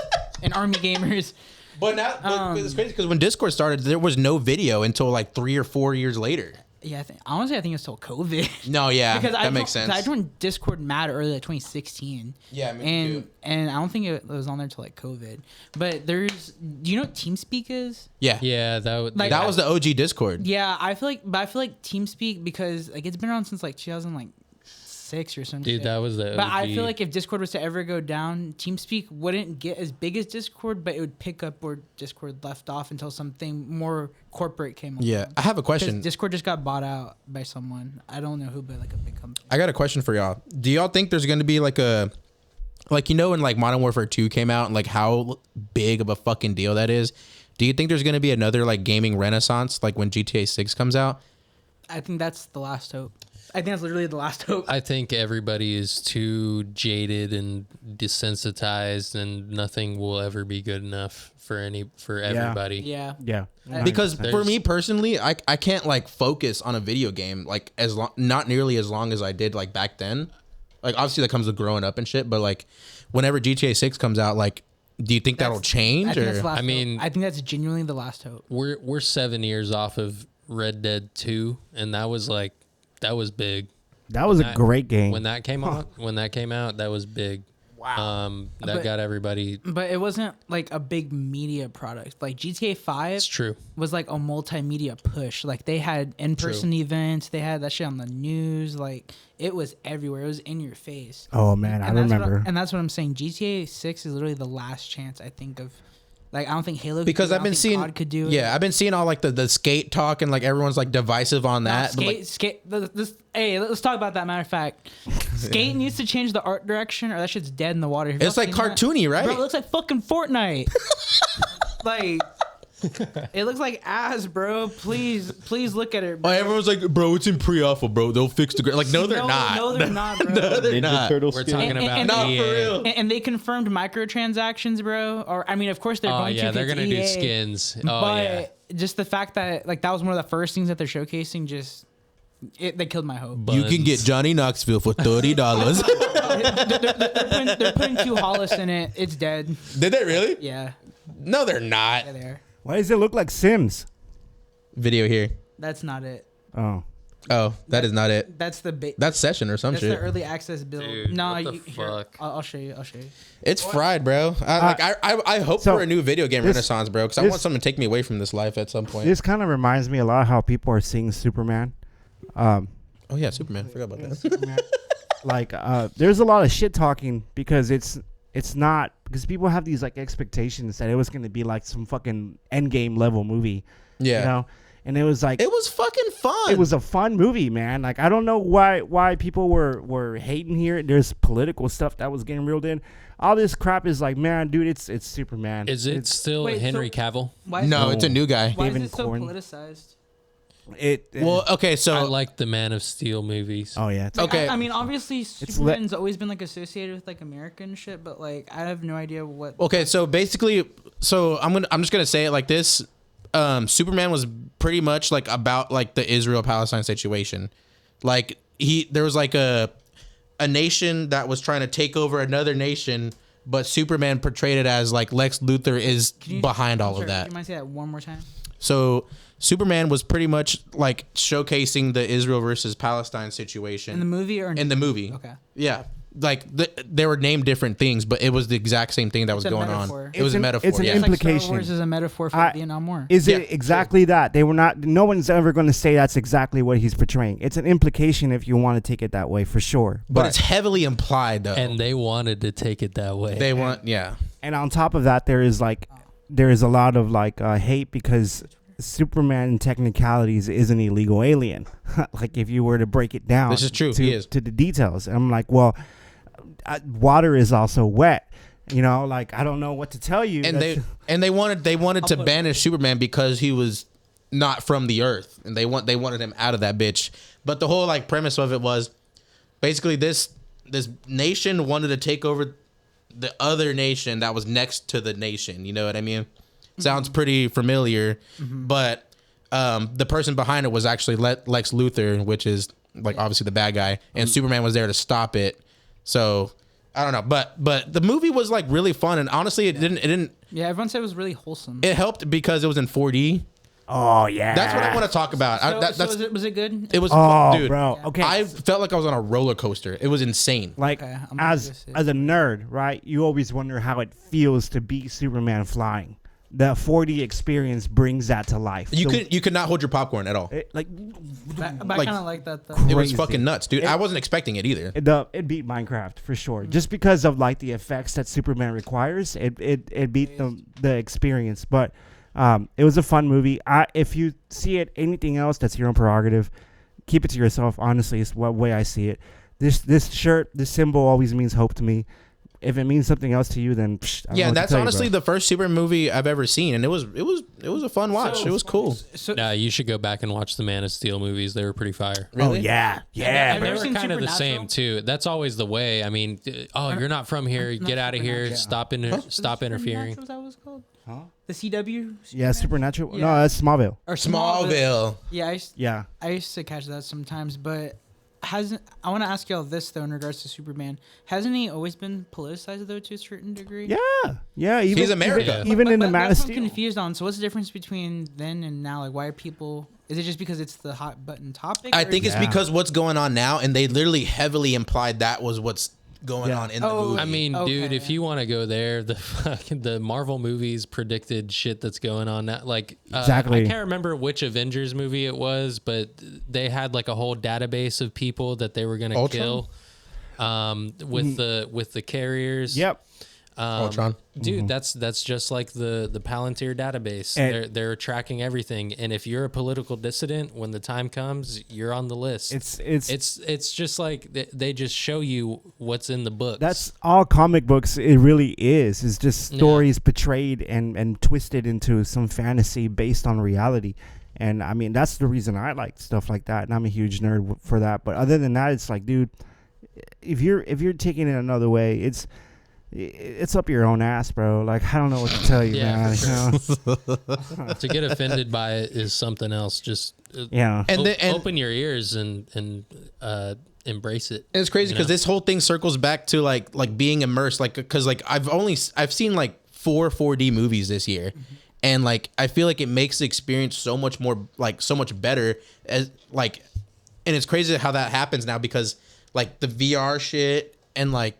and army gamers. But now, but it's crazy because when Discord started, there was no video until like 3 or 4 years later. Yeah, honestly, I think it's still COVID. No, yeah, Because that makes sense. I joined Discord mad early, like 2016. Yeah, me and too. and I don't think it was on there till like COVID. But do you know what TeamSpeak is? Yeah, Yeah, that would. Like, that was the OG Discord. Yeah, I feel like TeamSpeak because like it's been around since like 2006 or something. Dude, that was the. But I OG. feel like if Discord was to ever go down, TeamSpeak wouldn't get as big as Discord, but it would pick up where Discord left off until something more corporate came along. Yeah, I have a question. Discord just got bought out by someone. I don't know who, but like a big company. I got a question for y'all. Do y'all think there's going to be like a, like, you know, when like Modern Warfare 2 came out and like how big of a fucking deal that is? Do you think there's going to be another like gaming renaissance like when GTA 6 comes out? I think that's the last hope. I think that's literally the last hope. I think everybody is too jaded and desensitized, and nothing will ever be good enough for everybody. Yeah. Yeah. Because There's- for me personally, I can't like focus on a video game like not nearly as long as I did like back then. Like obviously that comes with growing up and shit, but like whenever GTA 6 comes out, like do you think that'll change? I think that's the Or last I mean- hope. I think that's genuinely the last hope. We're 7 years off of Red Dead 2, and that was big. That was a great game. When that came out, that was big. Wow. That But- got everybody. But it wasn't like a big media product. Like GTA 5 It's true. was like a multimedia push. Like they had in-person events. They had that shit on the news. Like it was everywhere. It was in your face. Oh man, I remember. And that's what I'm saying. GTA 6 is literally the last chance I think of. Like I don't think Halo could because do it. I I've don't been think seeing COD could do it. yeah, I've been seeing all like the skate talk and like everyone's like divisive on that. but, like, Hey, let's talk about that. Matter of fact, Skate needs to change the art direction, or that shit's dead in the water. Have y'all it's like seen that? cartoony, right? Bro, it looks like fucking Fortnite. Like, it looks like ass, bro. Please look at it. Oh, Bro. everyone's like, bro, it's in pre-alpha, bro. They'll fix the like. No, they're not. No, they're not, bro. No, they're Ninja not. Turtle We're skin. talking And- about and- No, EA. for real. And they confirmed microtransactions, bro. Or I mean, of course they're Oh going to. yeah, 'cause they're it's gonna do EA. skins. Oh But yeah. just the fact that like that was one of the first things that they're showcasing, they killed my hope. You can get Johnny Knoxville for $30. They're putting two Hollis in it. It's dead. Did they really? Yeah, No, they're not. yeah, they are. Why does it look like Sims? Video here. That's not it. Oh, Oh, that is not it. That's the That's session or some That's shit. the early access build. Dude, no, what the here, fuck? I'll show you. I'll show you. It's fried, bro. I hope so for a new video game this- renaissance, bro, because I this- want something to take me away from this life at some point. this kind of reminds me a lot of how people are seeing Superman. Oh yeah, Superman. Forgot about that. Superman. Like, there's a lot of shit talking because it's not, because people have these like expectations that it was gonna be like some fucking Endgame level movie. Yeah. You know, and it was like It was fucking fun. it was a fun movie, man. Like I don't know why people were hating here. There's political stuff that was getting reeled in. All this crap is like, man, dude, it's Superman. Is it still Wait, Henry so- Cavill? Why is No, it, it's a new guy. why is David it so Corn. politicized? Well, okay, so I like the Man of Steel movies. Oh yeah. Like, Okay. I mean, obviously, le- Superman's always been like associated with like American shit, but like I have no idea what. okay, so basically, I'm just gonna say it like this. Superman was pretty much like about like the Israel-Palestine situation. Like there was like a nation that was trying to take over another nation, but Superman portrayed it as like Lex Luthor is behind all of that. You might say that one more time. So Superman was pretty much like showcasing the Israel versus Palestine situation In the movie or in the movie. Okay. Yeah. Like they were named different things, but it was the exact same thing that was a going metaphor. on. It was a metaphor. It's an yeah. It's like implication. Star Wars is a metaphor for the Vietnam War. Is Yeah, it exactly that? They were not. No one's ever going to say that's exactly what he's portraying. It's an implication if you want to take it that way, for sure. but it's heavily implied though. And they wanted to take it that way. They want, yeah. And on top of that, there is a lot of hate because Superman in technicalities is an illegal alien. Like if you were to break it down, This is true. He is. to the details. And I'm like, well, water is also wet. You know, like I don't know what to tell you. And they wanted to banish Superman because he was not from the Earth, and they wanted him out of that bitch. But the whole like premise of it was basically this nation wanted to take over the other nation that was next to the nation. You know what I mean? Sounds pretty familiar, but the person behind it was actually Lex Luthor, which is like obviously the bad guy, and Superman was there to stop it. So I don't know, but the movie was like really fun, and honestly, it didn't. Yeah, everyone said it was really wholesome. It helped because it was in 4D. Oh yeah, That's what I want to talk about. Was it good? It was, Oh, dude, bro. Okay. I felt like I was on a roller coaster. It was insane. Like Okay, I'm gonna go see it. as a nerd, right? You always wonder how it feels to be Superman flying. The 4D experience brings that to life. You could not hold your popcorn at all. Like But I like- kind of like that though. It was crazy. fucking nuts, dude. I wasn't expecting it either. it beat Minecraft for sure. Just because of like the effects that Superman requires, it beat the experience. But it was a fun movie. If you see it anything else, that's your own prerogative. Keep it to yourself. Honestly, it's what way I see it. This shirt, this symbol always means hope to me. If it means something else to you, then I don't know Yeah, what and to that's tell you, honestly bro. the first Superman movie I've ever seen, and it was a fun watch. It was cool. So, Nah, you should go back and watch the Man of Steel movies. They were pretty fire. Oh yeah, yeah. Have you They ever were seen kind of the Supernatural? same too. That's always the way. I mean, you're not from here. Get out of here. Stop interfering. Was that what it was called? Huh? The CW? Yeah, Supernatural. Yeah. No, that's Smallville. Or Smallville. Yeah, Yeah. I used to catch that sometimes, but I want to ask y'all this though in regards to Superman. Hasn't he always been politicized though to a certain degree? Yeah. Even, He's America. Even in the But Man of that's what I'm Steel. confused on. So what's the difference between then and now? Like, why are people? Is it just because it's the hot button topic? I or think is it's it- because what's going on now, and they literally heavily implied that was what's going on in the movie. I mean, dude, Okay. if you want to go there, the Marvel movies predicted shit that's going on now. Like, Exactly. I can't remember which Avengers movie it was, but they had like a whole database of people that they were gonna Ultron? kill, with the carriers. Yep. Ultron. Dude, that's just like the Palantir database. And- They're tracking everything, and if you're a political dissident, when the time comes, you're on the list. It's just like they just show you what's in the books. That's all comic books. It really is. It's just stories portrayed and twisted into some fantasy based on reality. And I mean, that's the reason I like stuff like that. And I'm a huge nerd for that. But other than that, it's like, dude, if you're taking it another way, it's up your own ass, bro. Like, I don't know what to tell you, Yeah, man. for You know? to get offended by it is something else. Just Yeah. And open your ears and embrace it. it's crazy because this whole thing circles back to like being immersed, like because like I've seen like 4 4D movies this year, and like I feel like it makes the experience so much more like so much better as like, and it's crazy how that happens now because like the VR shit and like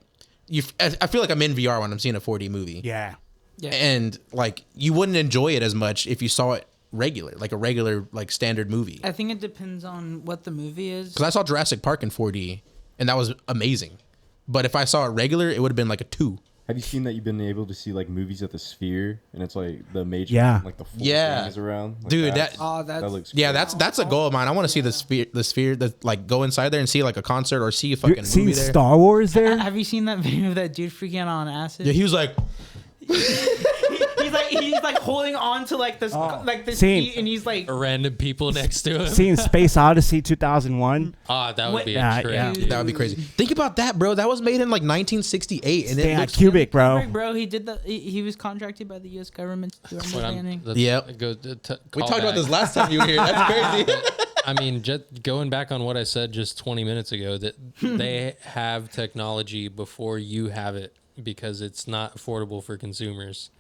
I feel like I'm in VR when I'm seeing a 4D movie. Yeah. Yeah. And like you wouldn't enjoy it as much if you saw it like a regular like standard movie. I think it depends on what the movie is. Because I saw Jurassic Park in 4D, and that was amazing. But if I saw it regular, it would have been like a 2. Have you seen that you've been able to see like movies at the Sphere and it's like the major, Yeah. like the full Yeah. thing is around? Like Dude, that That looks Yeah, crazy. that's a goal of mine. I want to see the sphere, like go inside there and see like a concert or see a fucking You've seen movie there. Star Wars there? Have you seen that video of that dude freaking on acid? Yeah, he was like, he's like holding on to like this Seen. seat, and he's like Random people next to him. Seen Space Odyssey 2001? That would be Yeah, a trip. yeah. dude. that would be crazy. Think about that, bro. That was made in like 1968, and Stay it at looks Cubic, bro. Right, bro, he did he was contracted by the U.S. government to do our What landing. Yep. We talked about this last time you were here. That's crazy. I mean, just going back on what I said just 20 minutes ago, that they have technology before you have it because it's not affordable for consumers.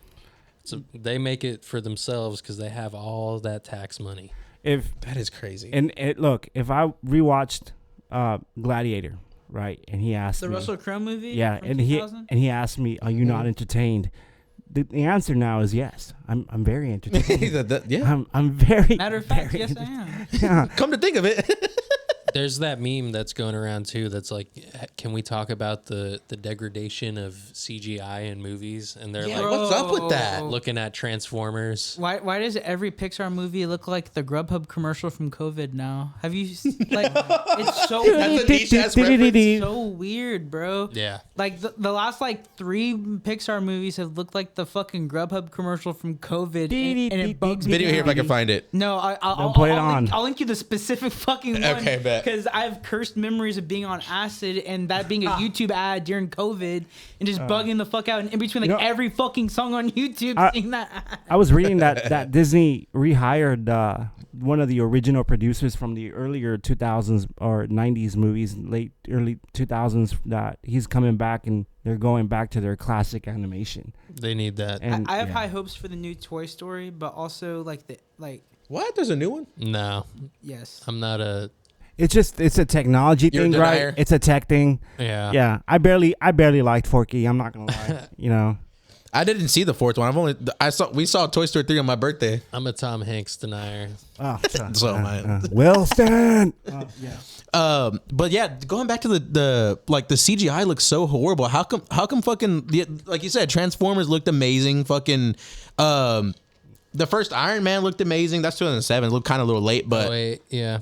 So they make it for themselves because they have all that tax money. That is crazy. And look, if I rewatched Gladiator, right, and he asked The me, Russell Crowe movie. yeah, from and 2000? he asked me, "Are you not entertained?" The answer now is yes. I'm very entertained. Yeah. I'm very. Matter of fact, very yes, I am. Yeah. Come to think of it. There's that meme that's going around too. That's like, can we talk about the degradation of CGI in movies? And they're like, what's up with that? looking at Transformers. Why does every Pixar movie look like the Grubhub commercial from COVID now? Have you like it's so That's a niche-ass reference. it's so weird, bro. Yeah. Like the last like 3 Pixar movies have looked like the fucking Grubhub commercial from COVID, and it bugs me. Video here if I can find it. No, I'll put it I'll link, on. I'll link you the specific fucking one. Okay, bet. Because I have cursed memories of being on acid and that being a YouTube ad during COVID and just bugging the fuck out. And in between like every fucking song on YouTube, seeing that ad. I was reading that Disney rehired one of the original producers from the earlier 2000s or 90s movies, early 2000s. That he's coming back and they're going back to their classic animation. They need that. And I have high hopes for the new Toy Story, but also What? There's a new one? No, yes. I'm not a. It's a technology You're a thing, denier. right? It's a tech thing. Yeah. Yeah, I barely liked Forky. I'm not gonna lie. You know, I didn't see the fourth one. We saw Toy Story 3 on my birthday. I'm a Tom Hanks denier. So am I. Wilson. Yeah. But yeah, going back to the CGI looks so horrible. How come fucking like you said, Transformers looked amazing. Fucking the first Iron Man looked amazing. That's 2007. It looked kind of a little late, but Yeah.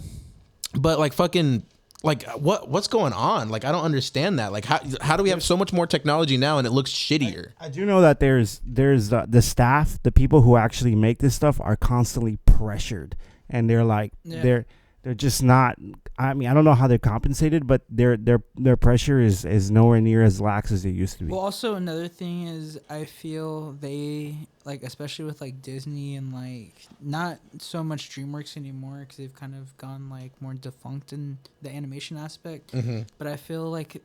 but like fucking like what's going on? Like I don't understand that. Like how do we have so much more technology now and it looks shittier? I do know that there's the staff, the people who actually make this stuff are constantly pressured, and they're like they're just not. I mean, I don't know how they're compensated, but their pressure is nowhere near as lax as it used to be. Well, also another thing is I feel they like, especially with like Disney and like not so much DreamWorks anymore because they've kind of gone like more defunct in the animation aspect. Mm-hmm. But I feel like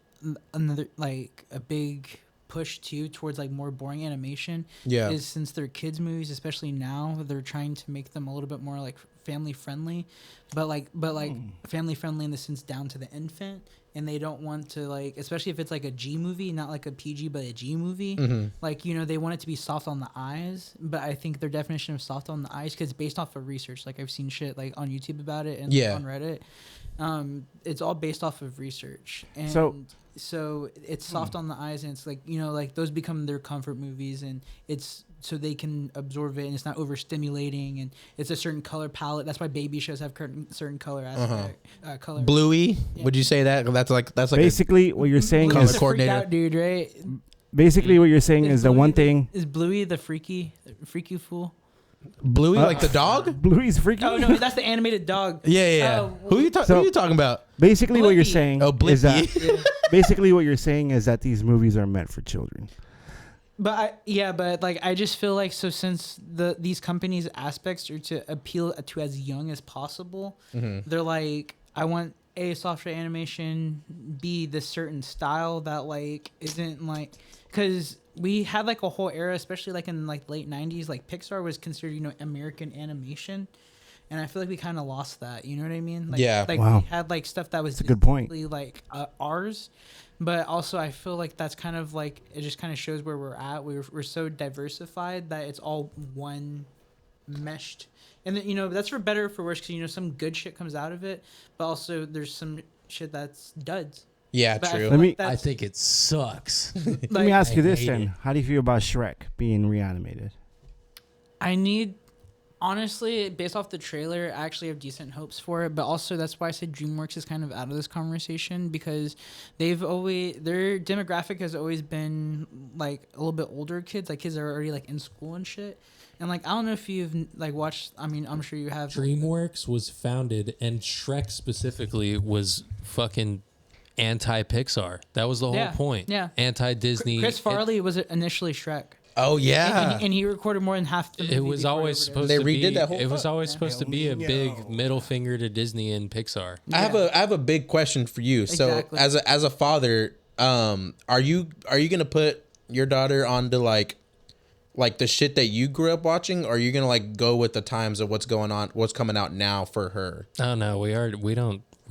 another like a big push too towards like more boring animation is since they're kids movies, especially now, they're trying to make them a little bit more like family friendly, but family friendly in the sense down to the infant, and they don't want to like, especially if it's like a G movie, not like a PG but a G movie, like, you know, they want it to be soft on the eyes, but I think their definition of soft on the eyes, because it's based off of research, like I've seen shit like on YouTube about it and on Reddit, it's all based off of research, and so it's soft on the eyes, and it's like, you know, like those become their comfort movies, and it's so they can absorb it, and it's not overstimulating, and it's a certain color palette. That's why baby shows have certain color aspect, color. Bluey, would you say that? That's like basically what you're saying Color is Bluey's a freaked coordinator. out dude, right? basically what you're saying is the one thing. Is Bluey the freaky fool? Bluey, like the dog? Bluey's freaky. Oh no, that's the animated dog. Yeah. Who are you talking about? Basically, what you're Blippi. saying Oh, is that Blippi. basically what you're saying is that these movies are meant for children. But like I just feel like, so since these companies' aspects are to appeal to as young as possible, they're like, I want A, software animation, B, this certain style that like isn't like, because we had like a whole era, especially like in like late 90s, like Pixar was considered, you know, American animation. And I feel like we kind of lost that. You know what I mean? Like, Yeah. Like Wow. we had like stuff that was That's a good point. like ours, but also I feel like that's kind of like, it just kind of shows where we're at. We're so diversified that it's all one meshed, and then, you know, that's for better or for worse, because, you know, some good shit comes out of it, but also there's some shit that's duds. Yeah, But I true. feel Let me- like that's, I think it sucks. Let me ask you this hate then: it. how do you feel about Shrek being reanimated? Honestly, based off the trailer, I actually have decent hopes for it, but also that's why I said DreamWorks is kind of out of this conversation, because their demographic has always been like a little bit older kids, like kids that are already like in school and shit. And like, I don't know if you've like watched, I mean, I'm sure you have. DreamWorks was founded, and Shrek specifically was fucking anti-Pixar. That was the whole point. Yeah. Anti-Disney. Chris Farley was initially Shrek. Oh yeah. And he recorded more than half the movie. It was before always he supposed They to be. redid that whole It was fuck. always supposed to be a big middle finger to Disney and Pixar. I have a big question for you. Exactly. So as a father, are you gonna put your daughter onto like the shit that you grew up watching, or are you gonna like go with the times of what's going on, what's coming out now for her? Oh no, we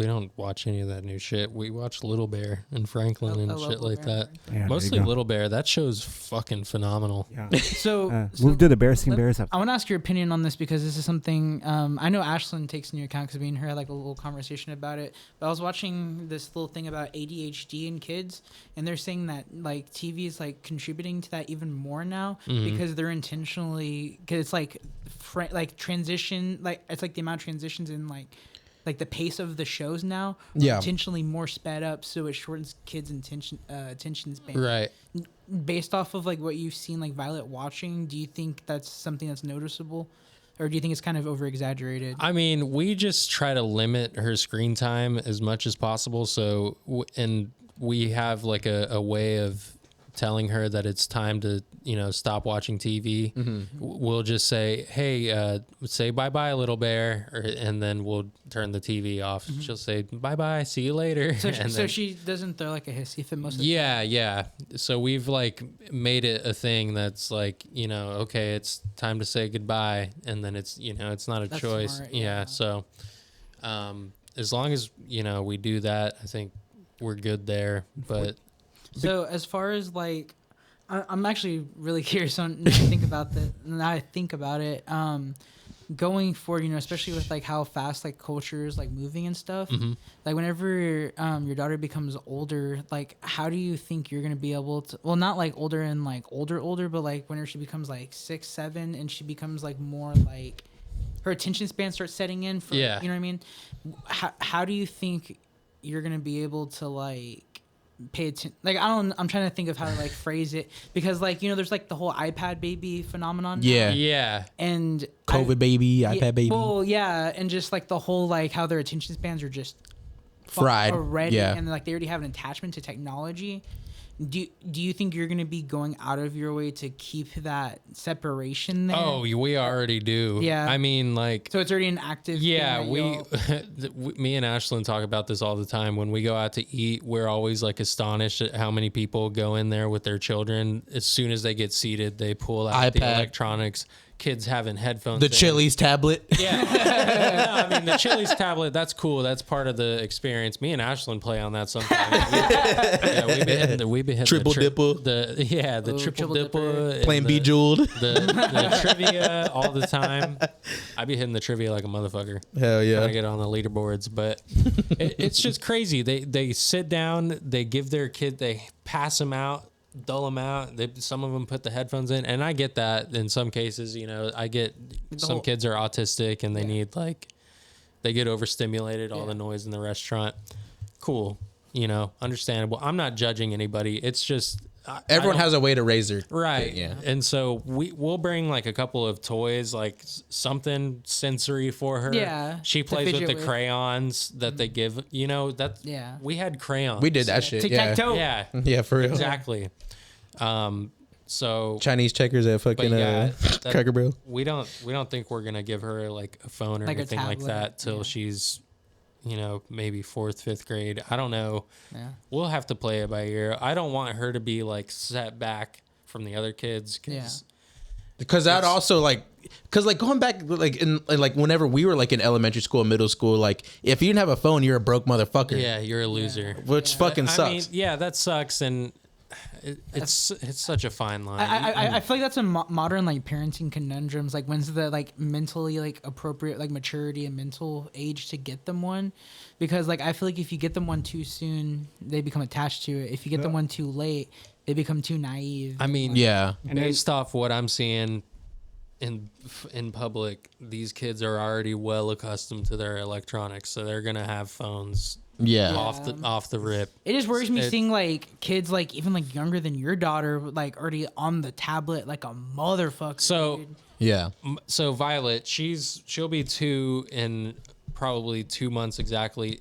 don't watch any of that new shit. We watch Little Bear and Franklin I and love shit Little like Bear. that. Yeah, there you Mostly go. Little Bear. That show's fucking phenomenal. Yeah. So, Move to the Bear Seen Bears episode. I want to ask your opinion on this because this is something I know Ashlyn takes into account because me and her had like a little conversation about it. But I was watching this little thing about ADHD in kids, and they're saying that like TV is like contributing to that even more now because they're intentionally, because it's like like transition, like it's like the amount of transitions in like the pace of the shows now are Yeah. intentionally more sped up, so it shortens kids' attention span. Right. Based off of like what you've seen like Violet watching, do you think that's something that's noticeable, or do you think it's kind of over exaggerated? I mean, we just try to limit her screen time as much as possible. So, and we have like a way of telling her that it's time to, stop watching TV. We'll just say, hey, say bye-bye, Little Bear, and then we'll turn the TV off. She'll say, bye-bye, see you later. So, And so then- she doesn't throw like a hissy fit most of the yeah. So we've like made it a thing that's like, okay, it's time to say goodbye. And then it's, it's not a That's choice. smart, Yeah. yeah. So, as long as, we do that, I think we're good there. But So as far as like, I'm actually really curious on now I think about that. Now I think about it, going forward, especially with like how fast like culture is like moving and stuff. Like whenever your daughter becomes older, like how do you think you're gonna be able to? Well, not like older and like older, but like whenever she becomes like 6, 7, and she becomes like more like her attention span starts setting in. For, Yeah. You know what I mean? How do you think you're gonna be able to like pay attention? Like I'm trying to think of how to like phrase it, because like there's like the whole iPad baby phenomenon now. yeah. And COVID baby, iPad baby. Well, yeah, and just like the whole like how their attention spans are just Fried. already, Yeah. and like they already have an attachment to technology. Do you think you're gonna be going out of your way to keep that separation there? Oh, we already do. Yeah. I mean, like, So it's already an active. yeah, thing that y'all- me and Ashlyn talk about this all the time. When we go out to eat, we're always like astonished at how many people go in there with their children. As soon as they get seated, they pull out the iPad. electronics. Kids having headphones. The in. Chili's tablet. Yeah. No, I mean, the Chili's tablet, that's cool. That's part of the experience. Me and Ashlyn play on that sometimes. We've been hitting Triple dipper. The triple triple dipper. and Playing the- Bejeweled. the trivia all the time. I be hitting the trivia like a motherfucker. Hell yeah. Trying to get on the leaderboards, but it's just crazy. They sit down, they give their kid, they pass them out, dull them out. Some of them put the headphones in, and I get that in some cases. I get some kids are autistic and they need like they get overstimulated, all the noise in the restaurant. Cool, understandable. I'm not judging anybody. It's just Everyone has a way to raise their right. Yeah. And so we'll bring like a couple of toys, like something sensory for her. Yeah, She to plays with fidget the with. crayons that they give. That Yeah. we had crayons. We did that shit. Yeah. Tic-tac-toe. Yeah. Yeah, for real. Exactly. So Chinese checkers at fucking yeah, that- Cracker Barrel. we don't think we're gonna give her like a phone or Like a anything like tablet, that till yeah. she's maybe 4th, 5th grade. I don't know. Yeah. We'll have to play it by ear. I don't want her to be like set back from the other kids. Yeah. Because that also because going back in like whenever we were like in elementary school, middle school, like if you didn't have a phone, you're a broke motherfucker. Yeah, you're a loser. Which fucking sucks. I mean, yeah, that sucks, and it's such a fine line. I feel like that's a modern like parenting conundrums. Like when's the like mentally like appropriate like maturity and mental age to get them one? Because like I feel like if you get them one too soon, they become attached to it. If you get them one too late, they become too naive. I mean, Yeah. based off what I'm seeing in public, these kids are already well accustomed to their electronics, so they're gonna have phones Yeah. off the rip. It just worries me It- seeing like kids like even like younger than your daughter like already on the tablet like a motherfucker. So dude. Yeah. So Violet, she'll be 2 in probably 2 months exactly.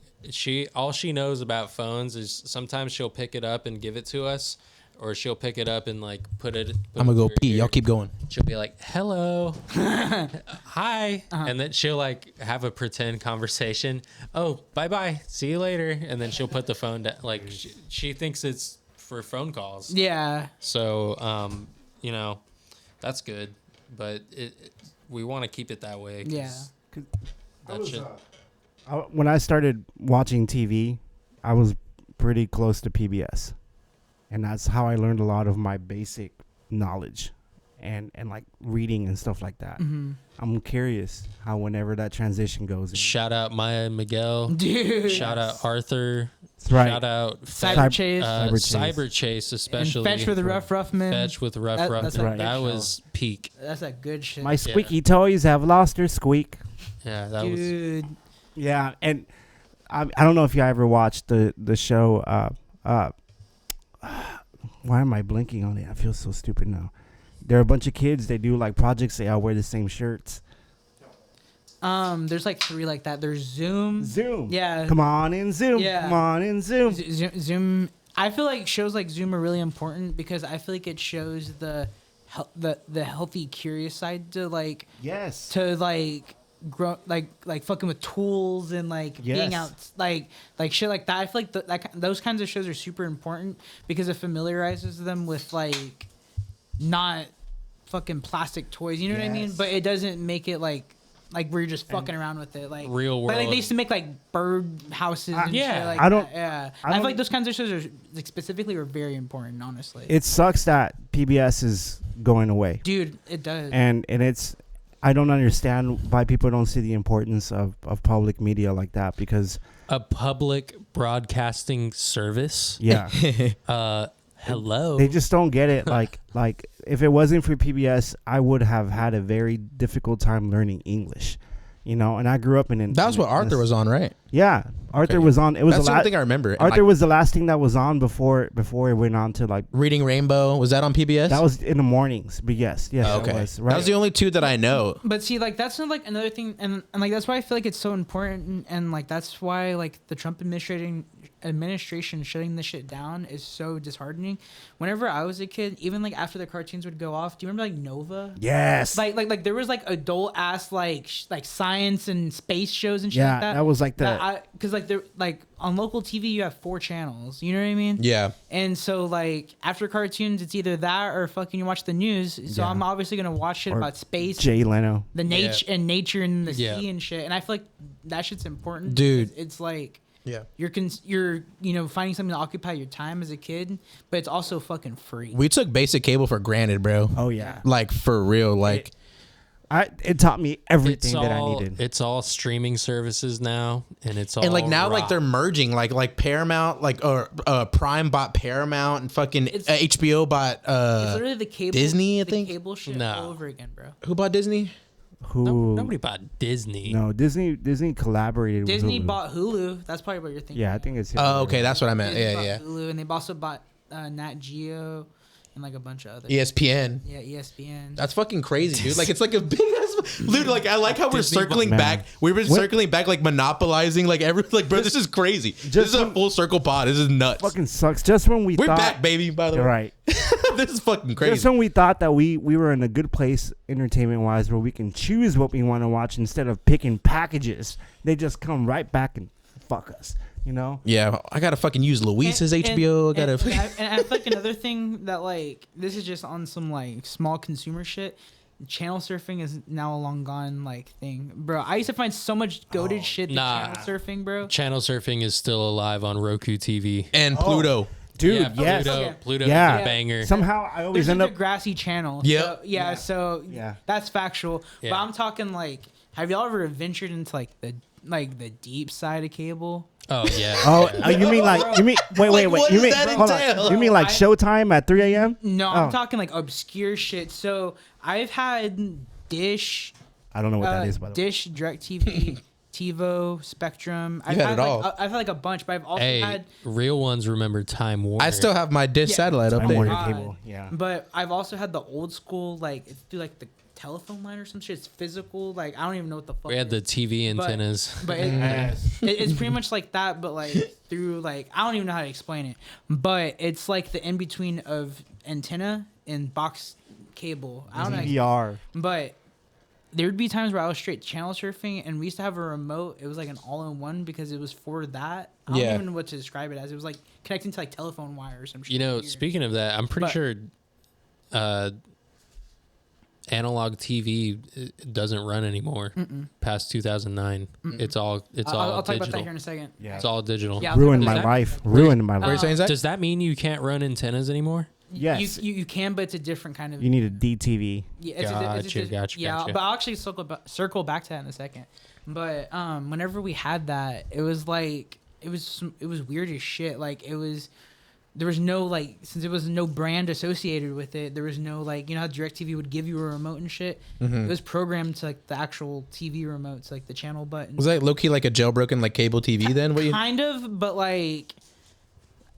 All she knows about phones is sometimes she'll pick it up and give it to us. or she'll pick it up and like put it. I'm gonna go pee. Y'all keep going. She'll be like, "Hello, hi," and then she'll like have a pretend conversation. Oh, bye, see you later, and then she'll put the phone down. Like she thinks it's for phone calls. Yeah. So, you know, that's good, but we want to keep it that way. Yeah. That should. When I started watching TV, I was pretty close to PBS. And that's how I learned a lot of my basic knowledge and like reading and stuff like that. Mm-hmm. I'm curious how whenever that transition goes in. Shout out Maya and Miguel. Dude. Shout out Arthur. That's right. Shout out Cyber Chase. Cyber Chase, especially. And Fetch with the Rough Ruffman. Fetch with Rough That's Ruffman. a good That show. was peak. That's a good shit. My squeaky toys have lost their squeak. Yeah, that was. Dude. Yeah, and I don't know if you ever watched the show. Why am I blinking on it? I feel so stupid now. There are a bunch of kids. They do like projects. They all wear the same shirts. There's like 3 like that. There's Zoom. Yeah. Come on in Zoom. Yeah. Come on in Zoom. Zoom. I feel like shows like Zoom are really important because I feel like it shows the healthy, curious side to like Yes. to like grow like fucking with tools and like being out like shit like that. I feel like those kinds of shows are super important because it familiarizes them with like not fucking plastic toys. You know what I mean? But it doesn't make it like we're just fucking around with it, like real world. Like they used to make like bird houses and yeah. shit like I don't- that. Yeah. I I feel don't- like those kinds of shows are like specifically are very important, honestly. It sucks that PBS is going away, Dude, it does. and it's. I don't understand why people don't see the importance of public media like that because A public broadcasting service. yeah. Hello. They just don't get it. Like if it wasn't for PBS, I would have had a very difficult time learning English, you know. And I grew up in. That was what Arthur was on, right? Yeah, Arthur Okay. was on. It was That's the the only thing I remember. Arthur Like, was the last thing that was on before it went on to like. Reading Rainbow. Was that on PBS? That was in the mornings, but yes, Oh, okay. that was right. That was the only 2 that I know. But see, like that's not like another thing, and like that's why I feel like it's so important, and like that's why like the Trump administration shutting this shit down is so disheartening. Whenever I was a kid, even like after the cartoons would go off, do you remember like Nova? Yes. Like there was like adult ass like science and space shows and shit Yeah, like that. that was like the- because like they're like on local TV you have 4 channels. You know what I mean? Yeah. And so like after cartoons, it's either that or fucking you watch the news. So Yeah. I'm obviously gonna watch shit Or about space, Jay Leno. the nature and nature and the Yeah. sea and shit. And I feel like that shit's important, Dude. because it's like Yeah. you're finding something to occupy your time as a kid, but it's also fucking free. We took basic cable for granted, bro. Oh yeah. Like for real. Like It taught me everything it's that I all, needed. It's all streaming services now, and it's all and like now, like rock. they're merging, like Paramount, like Prime bought Paramount, and fucking HBO bought It's literally the cable Disney, I the think? cable shit No. all over again, bro. who bought Disney? Who? Nobody bought Disney. No, Disney collaborated Disney with Hulu. bought Hulu. That's probably what you're thinking. Yeah, I think it's. Oh, okay, that's what I meant. Disney Yeah, bought yeah. Hulu, and they've also bought Nat Geo and like a bunch of other. ESPN. Yeah, ESPN. That's fucking crazy, dude. Like it's like a big ass. Dude, like I like how we're Disney circling man. back. We've been circling back, like monopolizing, like bro. This is crazy. This is a when- full circle pod. This is nuts. Fucking sucks. Just when we We're thought. back, baby. By the You're way, right. this is fucking Just crazy. when we thought that we were in a good place entertainment wise where we can choose what we want to watch instead of picking packages, they just come right back and fuck us, you know? Yeah, I gotta fucking use Luis's HBO. I gotta. And I feel like another thing that like this is just on some like small consumer shit. Channel surfing is now a long gone like thing, bro. I used to find so much goated shit to nah. channel surfing, bro. Channel surfing is still alive on Roku TV. and Pluto. Dude, yeah, yes. Pluto, Okay. Pluto's Yeah. a banger. Somehow I always There's end like up. a grassy channel. Yep. So, so Yeah. that's factual. Yeah. But I'm talking like, have y'all ever ventured into like the deep side of cable? Oh yeah. Oh, yeah. you mean like, you mean, wait, what you does mean, that hold on. entail? You mean like I- Showtime at 3 a.m.? No, I'm Oh. talking like obscure shit. So I've had Dish, I don't know what that is, by the way. Dish, DirecTV, TiVo, Spectrum. I've had it like, all. I've had like a bunch, but I've also Hey, had. real ones remember Time Warner. I still have my dish Yeah. satellite up Time there. Warner God. cable, yeah. But I've also had the old school like through like the telephone line or some shit. It's physical. Like, I don't even know what the fuck. We had the TV antennas. But it's pretty much like that, but like through like, I don't even know how to explain it. But it's like the in between of antenna and box cable. I don't know. DVR. But there would be times where I was straight channel surfing, and we used to have a remote. It was like an all-in-one because it was for that. I don't even know what to describe it as. It was like connecting to like telephone wire or some shit. You know, weird. speaking of that, I'm pretty sure analog TV doesn't run anymore past 2009. It's all I'll digital. talk about that here in a second. Yeah. It's all digital. Yeah, Ruined Does my that- life. Ruined my What are you life. saying, Zach? Does that mean you can't run antennas anymore? Yes. You can, but it's a different kind of. You need a DTV. Yeah, it's Gotcha. Yeah, but I'll actually circle back to that in a second. But whenever we had that, it was like it was weird as shit. Like there was no like, since there was no brand associated with it, there was no like, you know how DirecTV would give you a remote and shit. It was programmed to like the actual TV remotes, like the channel buttons. Was that low key like a jailbroken like cable TV then? What you? Kind of, but like.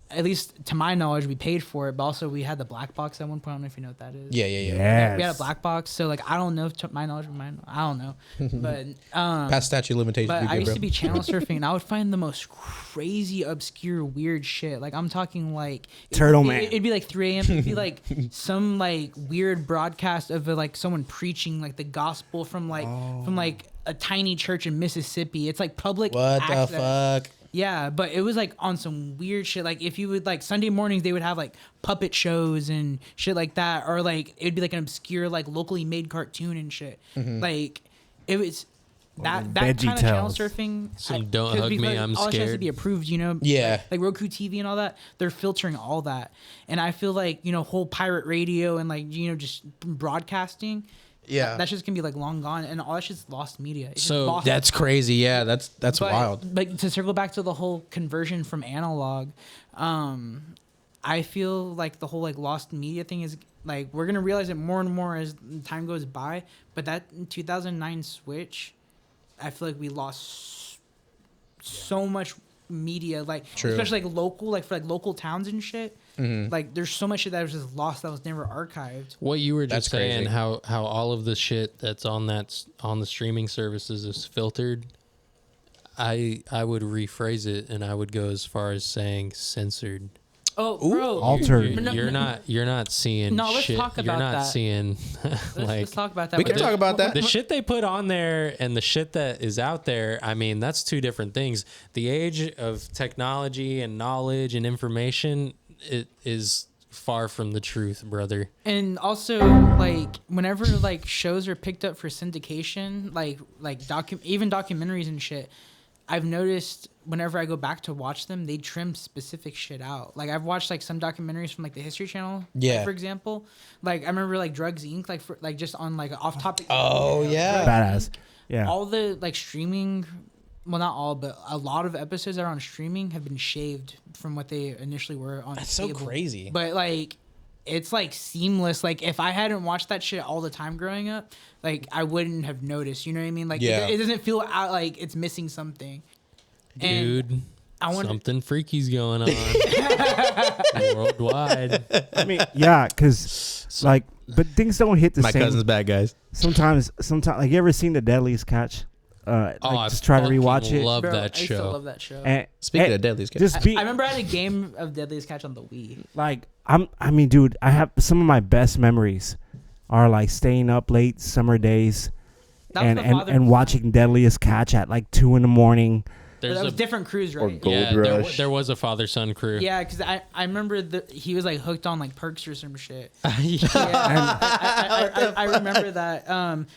At least to my knowledge, we paid for it, but also we had the black box at one point. I don't know if you know what that is. Yeah. Yes. We had a black box, so like I don't know to my knowledge, I don't know, but Past statute of limitations. but we I good, used bro. to be channel surfing, and I would find the most crazy, obscure, weird shit. Like I'm talking like Turtle Man. It'd be like 3 a.m. It'd be like some like weird broadcast of like someone preaching like the gospel from like a tiny church in Mississippi. It's like public. What the access. fuck? Yeah, but it was like on some weird shit. Like if you would like Sunday mornings, they would have like puppet shows and shit like that, or like it'd be like an obscure like locally made cartoon and shit. Like it was that kind of channel VeggieTales. surfing. Some don't hug me, I'm all shit has to scared. be approved, you know. Yeah. like Roku TV and all that. They're filtering all that, and I feel like whole pirate radio and like just broadcasting. Yeah. That's just gonna be like long gone, and all that shit's lost media. It's just So lost. That's crazy. Yeah, that's But- wild. But to circle back to the whole conversion from analog, I feel like the whole like lost media thing is like we're gonna realize it more and more as time goes by. But that 2009 switch, I feel like we lost so much media, like True. especially like local, like for like local towns and shit. Like there's so much shit that was just lost that was never archived. What you were That's just saying, crazy. how all of the shit that's on the streaming services is filtered. I would rephrase it, and I would go as far as saying censored. Oh, bro, Altered. You're not seeing No, let's shit. talk You're about not that. seeing let's talk about that. We can But- talk about that. the shit they put on there and the shit that is out there. I mean, that's two different things. The age of technology and knowledge and information, it is far from the truth, brother. And also, like, whenever like shows are picked up for syndication, like even documentaries and shit, I've noticed whenever I go back to watch them, they trim specific shit out. Like I've watched like some documentaries from like the History Channel, Yeah. for example. Like I remember like Drugs Inc. Like just on like off topic. Oh, yeah. Badass. Yeah. All the like streaming, well not all, but a lot of episodes that are on streaming have been shaved from what they initially were on. That's so cable. crazy. But like, it's like seamless. Like if I hadn't watched that shit all the time growing up, like I wouldn't have noticed. You know what I mean? Like Yeah. it doesn't feel out like it's missing something. And Dude, I wonder. something freaky's going on worldwide. I mean, yeah, because like, but things don't hit the My same. cousin's bad, guys. Sometimes, like, you ever seen The Deadliest Catch? Like, I just try to fucking rewatch it. love Bro, that I used to show. love that show. And, Speaking and of Deadliest Catch. just be I remember I had a game of Deadliest Catch on the Wii. like, I mean, dude, I have some of my best memories are like staying up late summer days That was and the and, father- and watching Deadliest Catch at like 2 a.m. But that was different crews, Or right? Gold yeah, Rush. there was a father-son crew. Yeah, because I remember he was like hooked on like perks or some shit. Yeah. I remember that.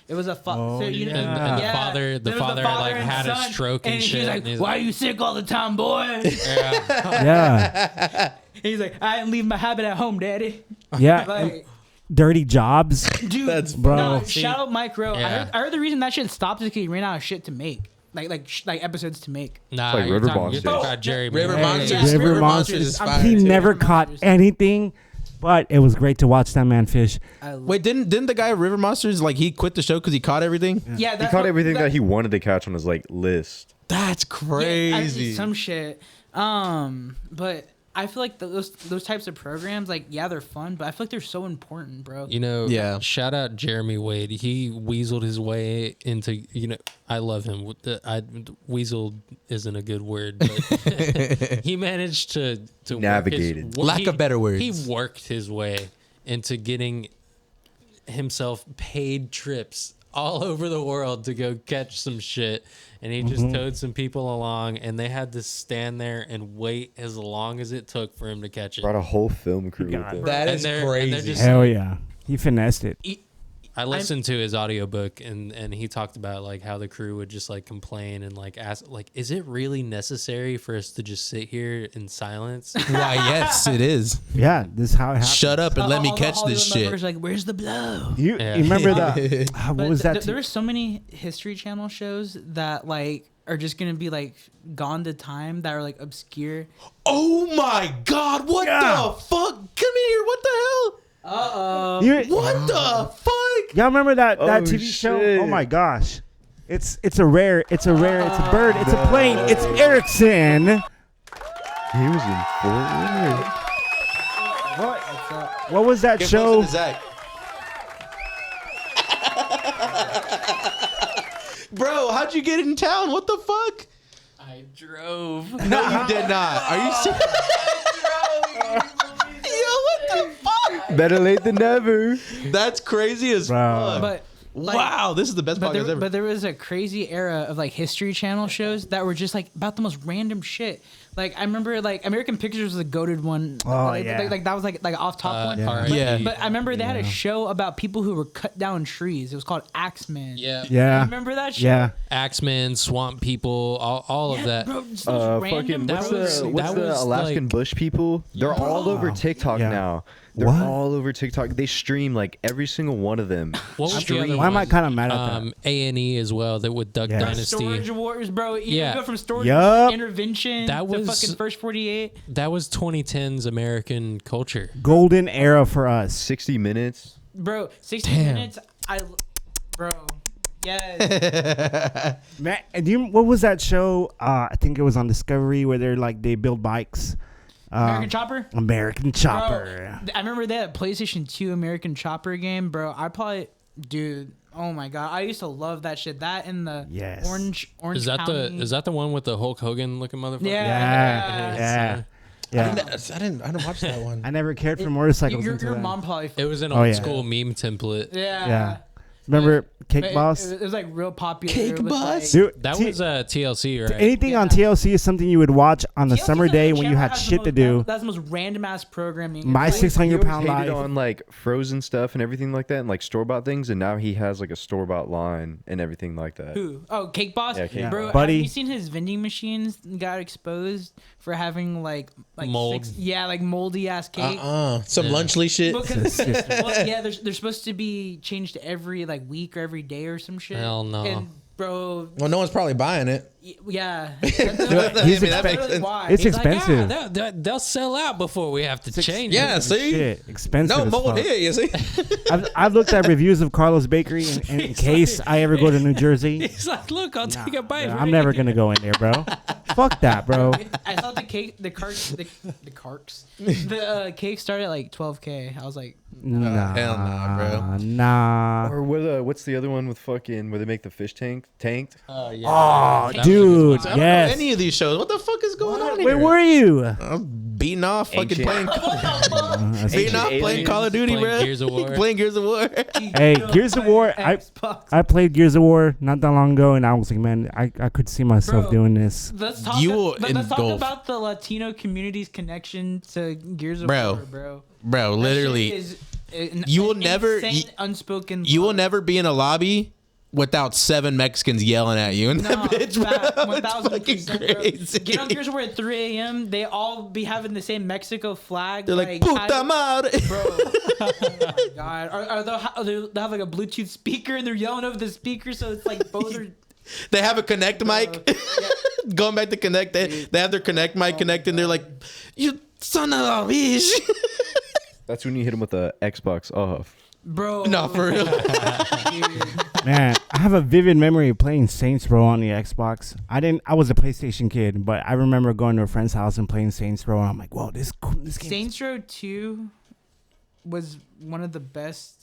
It was a Oh, And yeah. the There was father like and had a son, stroke and and shit. He's like, and he's "Why are you sick all the time, boy?" yeah. Yeah, He's like, "I didn't leave my habit at home, daddy." yeah. Like, Dirty Jobs. dude, That's bro. no, See, shout out Mike Rowe. yeah. I heard the reason that shit stopped is because he ran out of shit to make, like episodes to make. Nah, like you're River talking Monsters. about Jerry. River Maguire. Monsters. River River Monsters. Monsters is I'm fire. He too. never River caught Monsters. anything, but it was great to watch that man fish. Wait, didn't the guy at River Monsters like he quit the show because he caught everything? Yeah, He that's caught what- everything that he wanted to catch on his like list. That's crazy. some shit. But I feel like those types of programs, like, yeah, they're fun, but I feel like they're so important, bro. You know, Yeah. Shout out Jeremy Wade. He weaseled his way into, I love him. Weasel isn't a good word, but he managed to Navigated. Lack of better words. He worked his way into getting himself paid trips all over the world to go catch some shit, and he just towed some people along, and they had to stand there and wait as long as it took for him to catch it. Brought a whole film crew with it. That And is they're- and crazy. they're just Hell like- yeah. He finessed it. I listened to his audiobook, and he talked about like how the crew would just like complain and like ask, like, is it really necessary for us to just sit here in silence? Why, yes, it is. Yeah, this is how it happened. Shut up and let me All the catch this Hollywood members shit. Like, where's the blow? You Yeah. remember that? What But was that? there were so many History Channel shows that like are just gonna be like gone to time that are like obscure. Oh my God, what Yeah. the fuck? Come here, what the hell? What the fuck? Y'all remember that Oh, TV show? shit. Oh my gosh. It's a bird, it's a plane, it's Erickson. He was in Fort Worth. What was that show? Bro, how'd you get in town? What the fuck? I drove. No, you did not. Are you serious? Yo, what the fuck? Better late than never. That's crazy as Bro. fuck. But like, Wow, this is the best podcast ever. but there was a crazy era of like History Channel shows that were just like about the most random shit. Like I remember like American Pictures was a goated one. Oh, like, yeah. like that was like off top one. Yeah. But, Yeah. but I remember they had a show about people who were cut down trees. It was called Axemen. Yeah. Yeah. Remember that show? Yeah. Axemen, swamp people, all of that. Bro, just those random What's that was- the that was Alaskan like- bush people? They're all over TikTok Yeah. now. They're What? all over TikTok. They stream like every single one of them. What was the other Why am I one? kind of mad at that? A&E as well, that with Duck Yeah. Dynasty. Storage Wars, bro. You Yeah. go from storage Yup. intervention That to was- fucking First 48. That was 2010's American culture. Golden era for us. 60 minutes. Bro, 60 Damn. minutes. Bro. Yes. Man, and what was that show? I think it was on Discovery where they build bikes. American Chopper? American Chopper. Bro, I remember that PlayStation 2 American Chopper game, bro. Dude, oh my god. I used to love that shit. That and the Yes. Orange Is that County. the one with the Hulk Hogan looking motherfucker? Yeah. Yeah. I didn't watch that one. I never cared for motorcycles Your until then. mom probably. It was an Oh, old yeah. school meme template. Yeah. Yeah. Remember Cake But Boss? It was like real popular. Cake with, Boss? Like, Dude, That was TLC, right? anything on TLC is something you would watch on a TLC summer is day the when you channel had that has the shit to most do. That's the most random ass programming. My Like, 600 pound He hated life. on like frozen stuff and everything like that, and like store bought things, and now he has like a store bought line and everything like that. Who? Oh, Cake Boss. Yeah, Cake Bro, Boss. Buddy. have you seen his vending machines got exposed for having like Mold. like moldy ass cake? Some lunchley shit. Because well, yeah, they're supposed to be changed every like week or every day or some shit. Hell no. And bro, Well, no one's probably buying it. yeah, He's that makes literally sense. why. It's He's like, expensive. they'll sell out before we have to change Yeah, it. see? Shit, expensive. No as mold fuck. here, you see? I've looked at reviews of Carlos Bakery in case I ever go to New Jersey. He's like, look, I'll take a bite. I'm never gonna go in there, bro. Fuck that, bro. I thought the cake started at like 12K. I was like, Nah, hell nah, bro. Nah. Or what's the other one with fucking where they make the fish tanked? Oh, That dude, was a good I don't know yes. any of these shows. What the fuck is going on Where here? were you? I'm beating off, fucking Ancient. playing, That's- beating off, playing aliens, Call of Duty, playing bro. Gears of War. Playing Gears of War. Hey, Gears of War. Xbox. I played Gears of War not that long ago, and I was like, man, I could see myself Bro. doing this. Let's talk. You will let's talk engulf. about the Latino community's connection to Gears of Bro. War, bro. Bro, That literally, shit is an you will never- insane, you- unspoken. you will love. never be in a lobby without 7 Mexicans yelling at you in that No, bitch, bro. fact, It's fucking 1000%, bro. crazy. Get on Gears of War at 3 a.m. They all be having the same Mexico flag. They're like, puta madre. Bro, oh my god! They'll have like a Bluetooth speaker and they're yelling over the speaker, so it's like both are. They have a Connect mic. Going back to Connect, they have their Connect mic connected, and they're like, you son of a bitch. That's when you hit him with the Xbox off. Bro. No, for real. Man, I have a vivid memory of playing Saints Row on the Xbox. I was a PlayStation kid, but I remember going to a friend's house and playing Saints Row, and I'm like, whoa, this game. Saints Row 2 was one of the best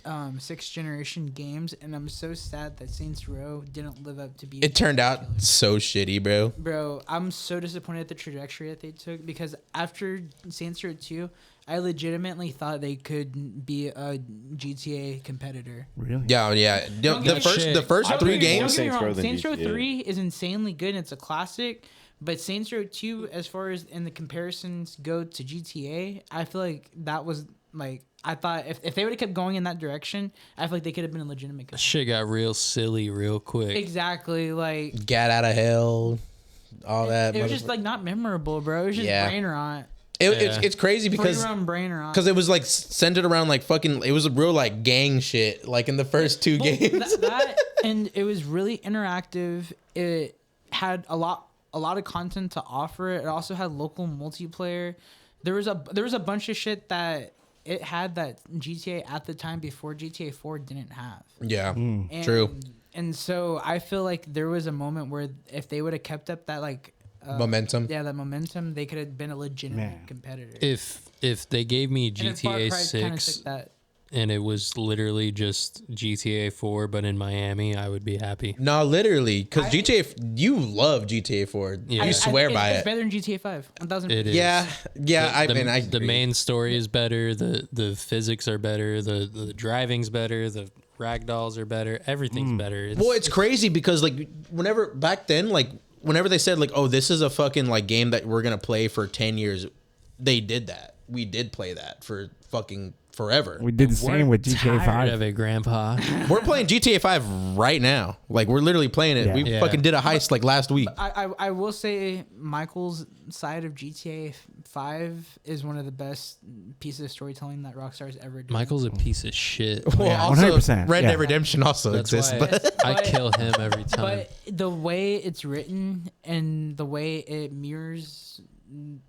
6th generation games, and I'm so sad that Saints Row didn't live up to be. It turned out so shitty, bro. Bro, I'm so disappointed at the trajectory that they took, because after Saints Row 2, I legitimately thought they could be a GTA competitor. Really? Yeah. The first Don't three get me games. wrong, than Saints Row GTA. 3 is insanely good, and it's a classic. But Saints Row 2, as far as in the comparisons go to GTA, I feel like that was like, I thought if they would have kept going in that direction, I feel like they could have been a legitimate competitor. Shit got real silly real quick. Exactly, like Get out of hell. All that. it was just like not memorable, bro. It was just Yeah. brain rot. It's crazy because Free run brain rot. it was like centered around like fucking. It was a real like gang shit like in the first two Well, games. that and it was really interactive. It had a lot of content to offer. It also had local multiplayer. There was a bunch of shit that it had that GTA at the time before GTA 4 didn't have. Yeah, And, true. And so I feel like there was a moment where if they would have kept up that like Momentum. yeah, that momentum, they could have been a legitimate Man. competitor. If they gave me And if Far GTA Cry kinda 6 took that. and it was literally just GTA 4 but in Miami, I would be happy. No, literally, because you love GTA 4. Yeah. You swear by it's it. better than GTA 5. 1000%. It is. Yeah. I the, mean, I the agree. main story is better. The physics are better. The driving's better. The ragdolls are better. Everything's better. Well, it's crazy because like whenever back then, like whenever they said like, oh, this is a fucking like game that we're gonna play for 10 years, they did that. We did play that for fucking forever. We did the same with GTA tired 5. of it, Grandpa. We're playing GTA 5 right now. Like we're literally playing it. Yeah. We Yeah. fucking did a heist like last week. I will say Michael's side of GTA 5 is one of the best pieces of storytelling that Rockstar's ever done. Michael's a piece of shit. Well, Yeah, also 100%, Red yeah. Dead Redemption also That's exists, why but I kill him every time. But the way it's written and the way it mirrors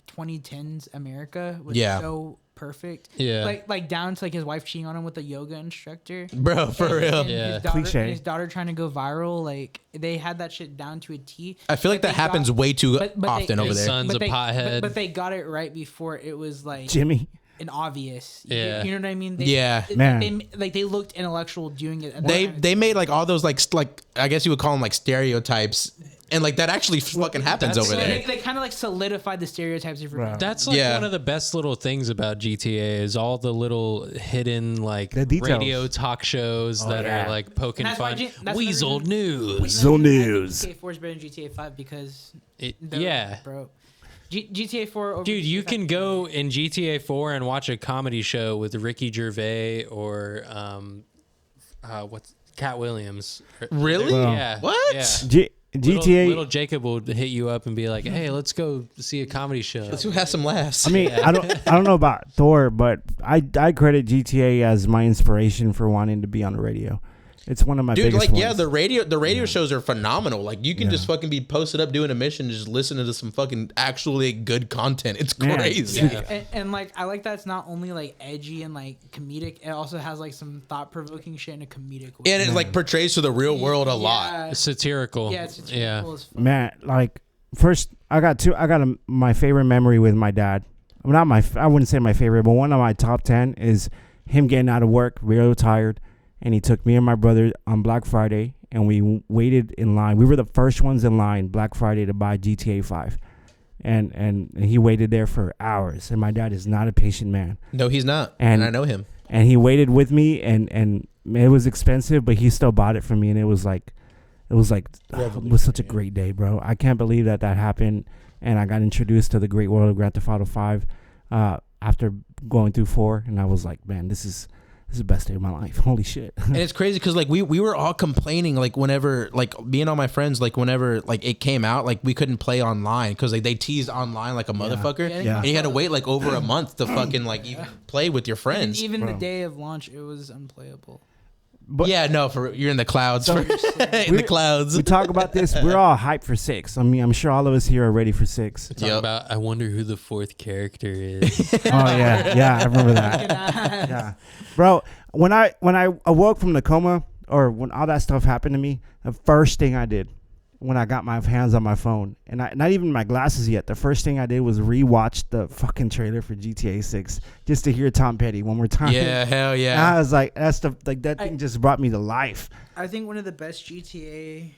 2010s America was Yeah. so perfect. Yeah. Like down to like his wife cheating on him with a yoga instructor. bro, for real. And Yeah. Cliche. his daughter trying to go viral. Like they had that shit down to a T. I feel like But that they happens got- way too but they- often over His there. son's a pothead. But they got it right before it was like Jimmy. and obvious. Yeah. You know what I mean? Yeah. Man. They looked intellectual doing it. They made like all those like I guess you would call them like stereotypes, and like that actually fucking happens That's over like- there. They kind of like solidified the stereotypes of everybody. That's like Yeah. one of the best little things about GTA is all the little hidden like The details. radio talk shows that yeah. are like poking And that's why fun. that's Weasel another News. Zone News. GTA 4 is better than GTA 5 because Yeah. bro. GTA 4 over Dude, you GTA can 5. go in GTA 4 and watch a comedy show with Ricky Gervais or what's Cat Williams. Really? Wow. Yeah. What? Yeah. GTA. Little Jacob will hit you up and be like, "Hey, let's go see a comedy show." Let's who has some laughs. I mean, I don't know about Thor, but I credit GTA as my inspiration for wanting to be on the radio. It's one of my Dude, biggest like ones. yeah, the radio shows are phenomenal. Like you can just fucking be posted up doing a mission, and just listening to some fucking actually good content. It's Man. crazy. Yeah, and like I like that it's not only like edgy and like comedic. It also has like some thought provoking shit in a comedic way. And it like portrays to the real world a lot. Yeah, Satirical. yeah, it's yeah. satirical as fuck. Man, like first I got my favorite memory with my dad. Well, I wouldn't say my favorite, but one of my top 10 is him getting out of work, real tired, and he took me and my brother on Black Friday, and we waited in line. We were the first ones in line Black Friday to buy GTA 5. And he waited there for hours, and my dad is not a patient man. No, he's not, And- and I know him. And he waited with me, and it was expensive, but he still bought it for me, and it was such a great day, bro. I can't believe that happened, and I got introduced to the great world of Grand Theft Auto 5 after going through 4, and I was like, man, this is the best day of my life. Holy shit. And it's crazy because like we were all complaining like whenever like me and all my friends like whenever like it came out like we couldn't play online because like they teased online like a motherfucker, Yeah. and you had to wait like over a month to fucking like even play with your And friends. even the Bro. day of launch, it was unplayable. But yeah, no, you're in the clouds. So- in the clouds. we talk about this. We're all hyped for 6. I mean, I'm sure all of us here are ready for 6. Talking Yep. about, I wonder who the 4th character is. Oh yeah, I remember that. Yeah, bro. When I awoke from the coma, or when all that stuff happened to me, the first thing I did when I got my hands on my phone, and not even my glasses yet, the first thing I did was rewatch the fucking trailer for GTA 6 just to hear Tom Petty one more time. Yeah, hell And yeah. I was like, that thing just brought me to life. I think one of the best GTA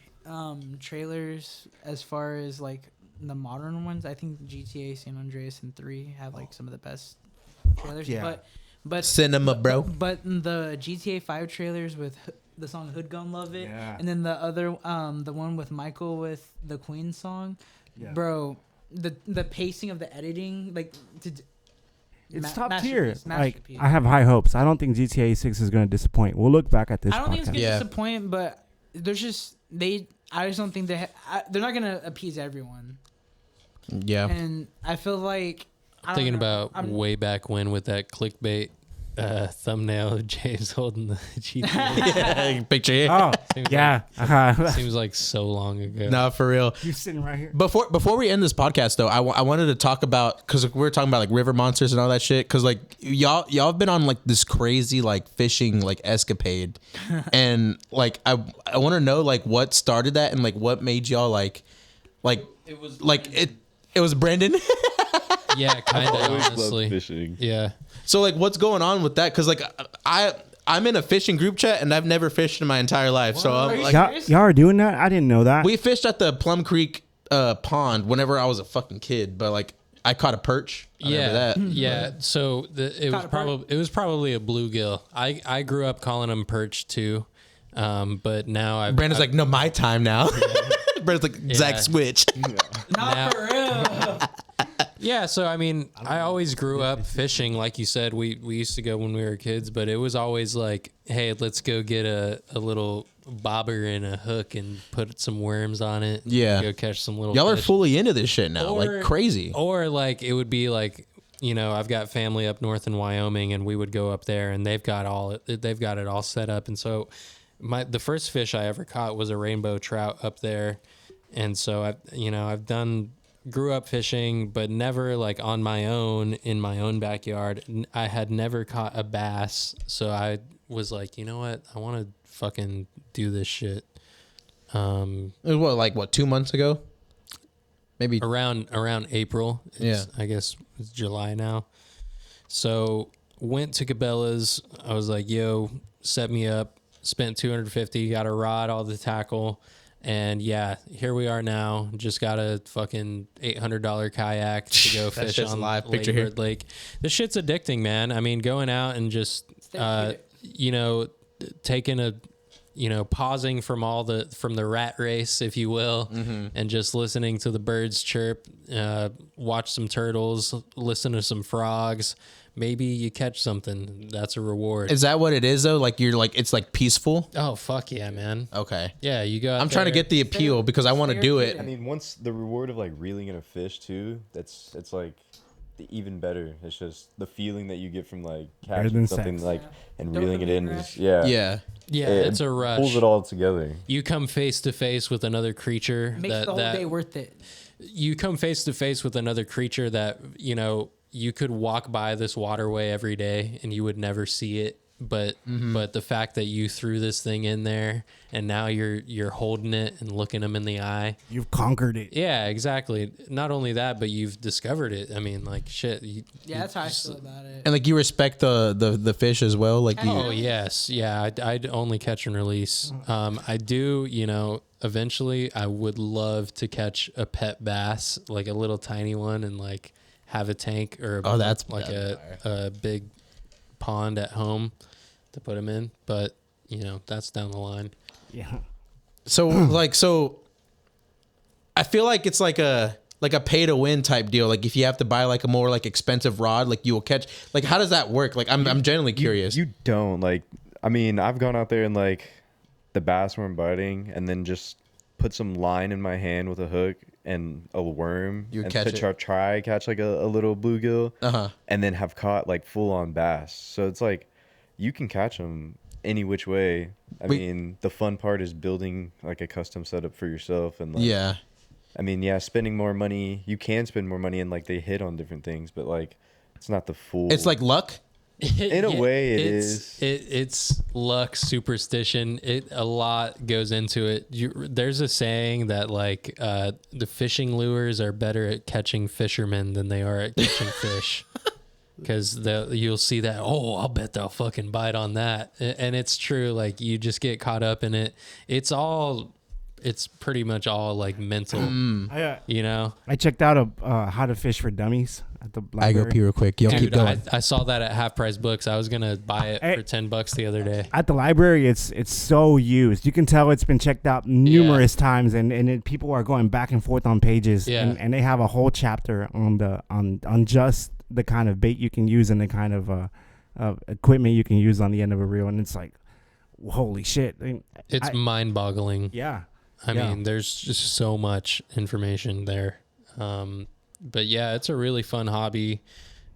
trailers, as far as like the modern ones, I think GTA San Andreas and 3 have like some of the best trailers. Yeah. But Cinema, bro. But the GTA 5 trailers with the song "Hood Gon' Love It," Yeah. and then the other the one with Michael with the Queen song, bro. The pacing of the editing, like It's top tier. Like, masterpiece. I have high hopes. I don't think GTA 6 is going to disappoint. We'll look back at this I don't think it's podcast. gonna Yeah. disappoint, but there's just I just don't think they're not gonna appease everyone, Yeah. and I feel like Thinking about way back when with that clickbait thumbnail of James holding the GTA. Picture here. Oh, Seems yeah. Seems like so long ago. No, for real. You're sitting right here. Before we end this podcast though, I wanted to talk about, because we were talking about like river monsters and all that shit, because like y'all have been on like this crazy like fishing like escapade, and like I want to know like what started that and like what made y'all like it was like it was Brandon. Yeah, kind of, Always loved honestly. fishing. Yeah. So like what's going on with that? Because like I'm in a fishing group chat and I've never fished in my entire life. So I'm like, Y'all are doing that? I didn't know that. we fished at the Plum Creek pond whenever I was a fucking kid, but like I caught a perch. I remember that. Yeah. So it was probably a bluegill. I grew up calling them perch too, but now I've Brandon's like, no, my time now. Brandon's like, Zach, switch. now, for real. Yeah, so I mean, I always grew up fishing. Like you said, we used to go when we were kids, but it was always like, hey, let's go get a little bobber and a hook and put some worms on it. Yeah. Go catch some little Y'all are fish. fully into this shit now, Or- like crazy. Or like it would be like, you know, I've got family up north in Wyoming, and we would go up there, and they've got it all set up. And so the first fish I ever caught was a rainbow trout up there, and so I've grew up fishing, but never like on my own in my own backyard. I had never caught a bass, so I was like, you know what, I want to fucking do this shit. It was what 2 months ago? Maybe. Around April. Yeah. I guess it's July now. So went to Cabela's. I was like, yo, set me up. Spent $250, got a rod, all the tackle. And yeah, here we are now. Just got a fucking $800 kayak to go That fish shit's on live. Picture Lake here. Bird Lake. This shit's addicting, man. I mean, going out and just, taking pausing from the rat race, if you will, and just listening to the birds chirp, watch some turtles, listen to some frogs. Maybe you catch something. That's a reward. Is that what it is though? Like you're like, it's like peaceful. Oh, fuck yeah, man. Okay. Yeah, you go out I'm trying to there. get the appeal because I want to do it. I mean, once the reward of like reeling in a fish too, it's like even better. It's just the feeling that you get from like catching than something sex. like and reeling it in Dopamine is Yeah. Yeah, it it's a rush. pulls it all together. You come face to face with another creature Makes the whole day worth it. You come face to face with another creature that, you could walk by this waterway every day and you would never see it. But the fact that you threw this thing in there and now you're holding it and looking them in the eye. You've conquered it. Yeah, exactly. Not only that, but you've discovered it. I mean, like shit. Yeah, that's how I feel about it. And like you respect the fish as well. Like you. Oh yes, yeah. I'd only catch and release. I do. Eventually, I would love to catch a pet bass, like a little tiny one, and like have a tank or that's a big pond at home to put them in. But that's down the line. Yeah. So I feel like it's like a pay to win type deal. Like if you have to buy like a more like expensive rod, like you will catch. Like how does that work? Like I'm genuinely curious. You don't like. I mean, I've gone out there and like the bass weren't biting, and then just put some line in my hand with a hook and a worm, You and catch to try catch like a little bluegill, Uh-huh. and then have caught like full on bass. So it's like you can catch them any which way. I mean, the fun part is building like a custom setup for yourself, and like, Yeah. I mean, yeah, spending more money. You can spend more money, and like they hit on different things, but like it's not the full. It's like luck. In a way, it's luck, superstition. A lot goes into it. There's a saying that like the fishing lures are better at catching fishermen than they are at catching fish. Because you'll see that, oh, I'll bet they'll fucking bite on that. And it's true. Like, you just get caught up in it. It's pretty much all like mental, you know? I checked out How to Fish for Dummies at the library. I go pee real quick. Yo, keep Dude, going. I saw that at Half Price Books. I was going to buy it for $10 the other day. At the library, it's so used. You can tell it's been checked out numerous times, and people are going back and forth on pages. Yeah. And they have a whole chapter on just the kind of bait you can use and the kind of equipment you can use on the end of a reel. And it's like, holy shit. It's mind-boggling. Yeah. I mean, there's just so much information there. But yeah, it's a really fun hobby.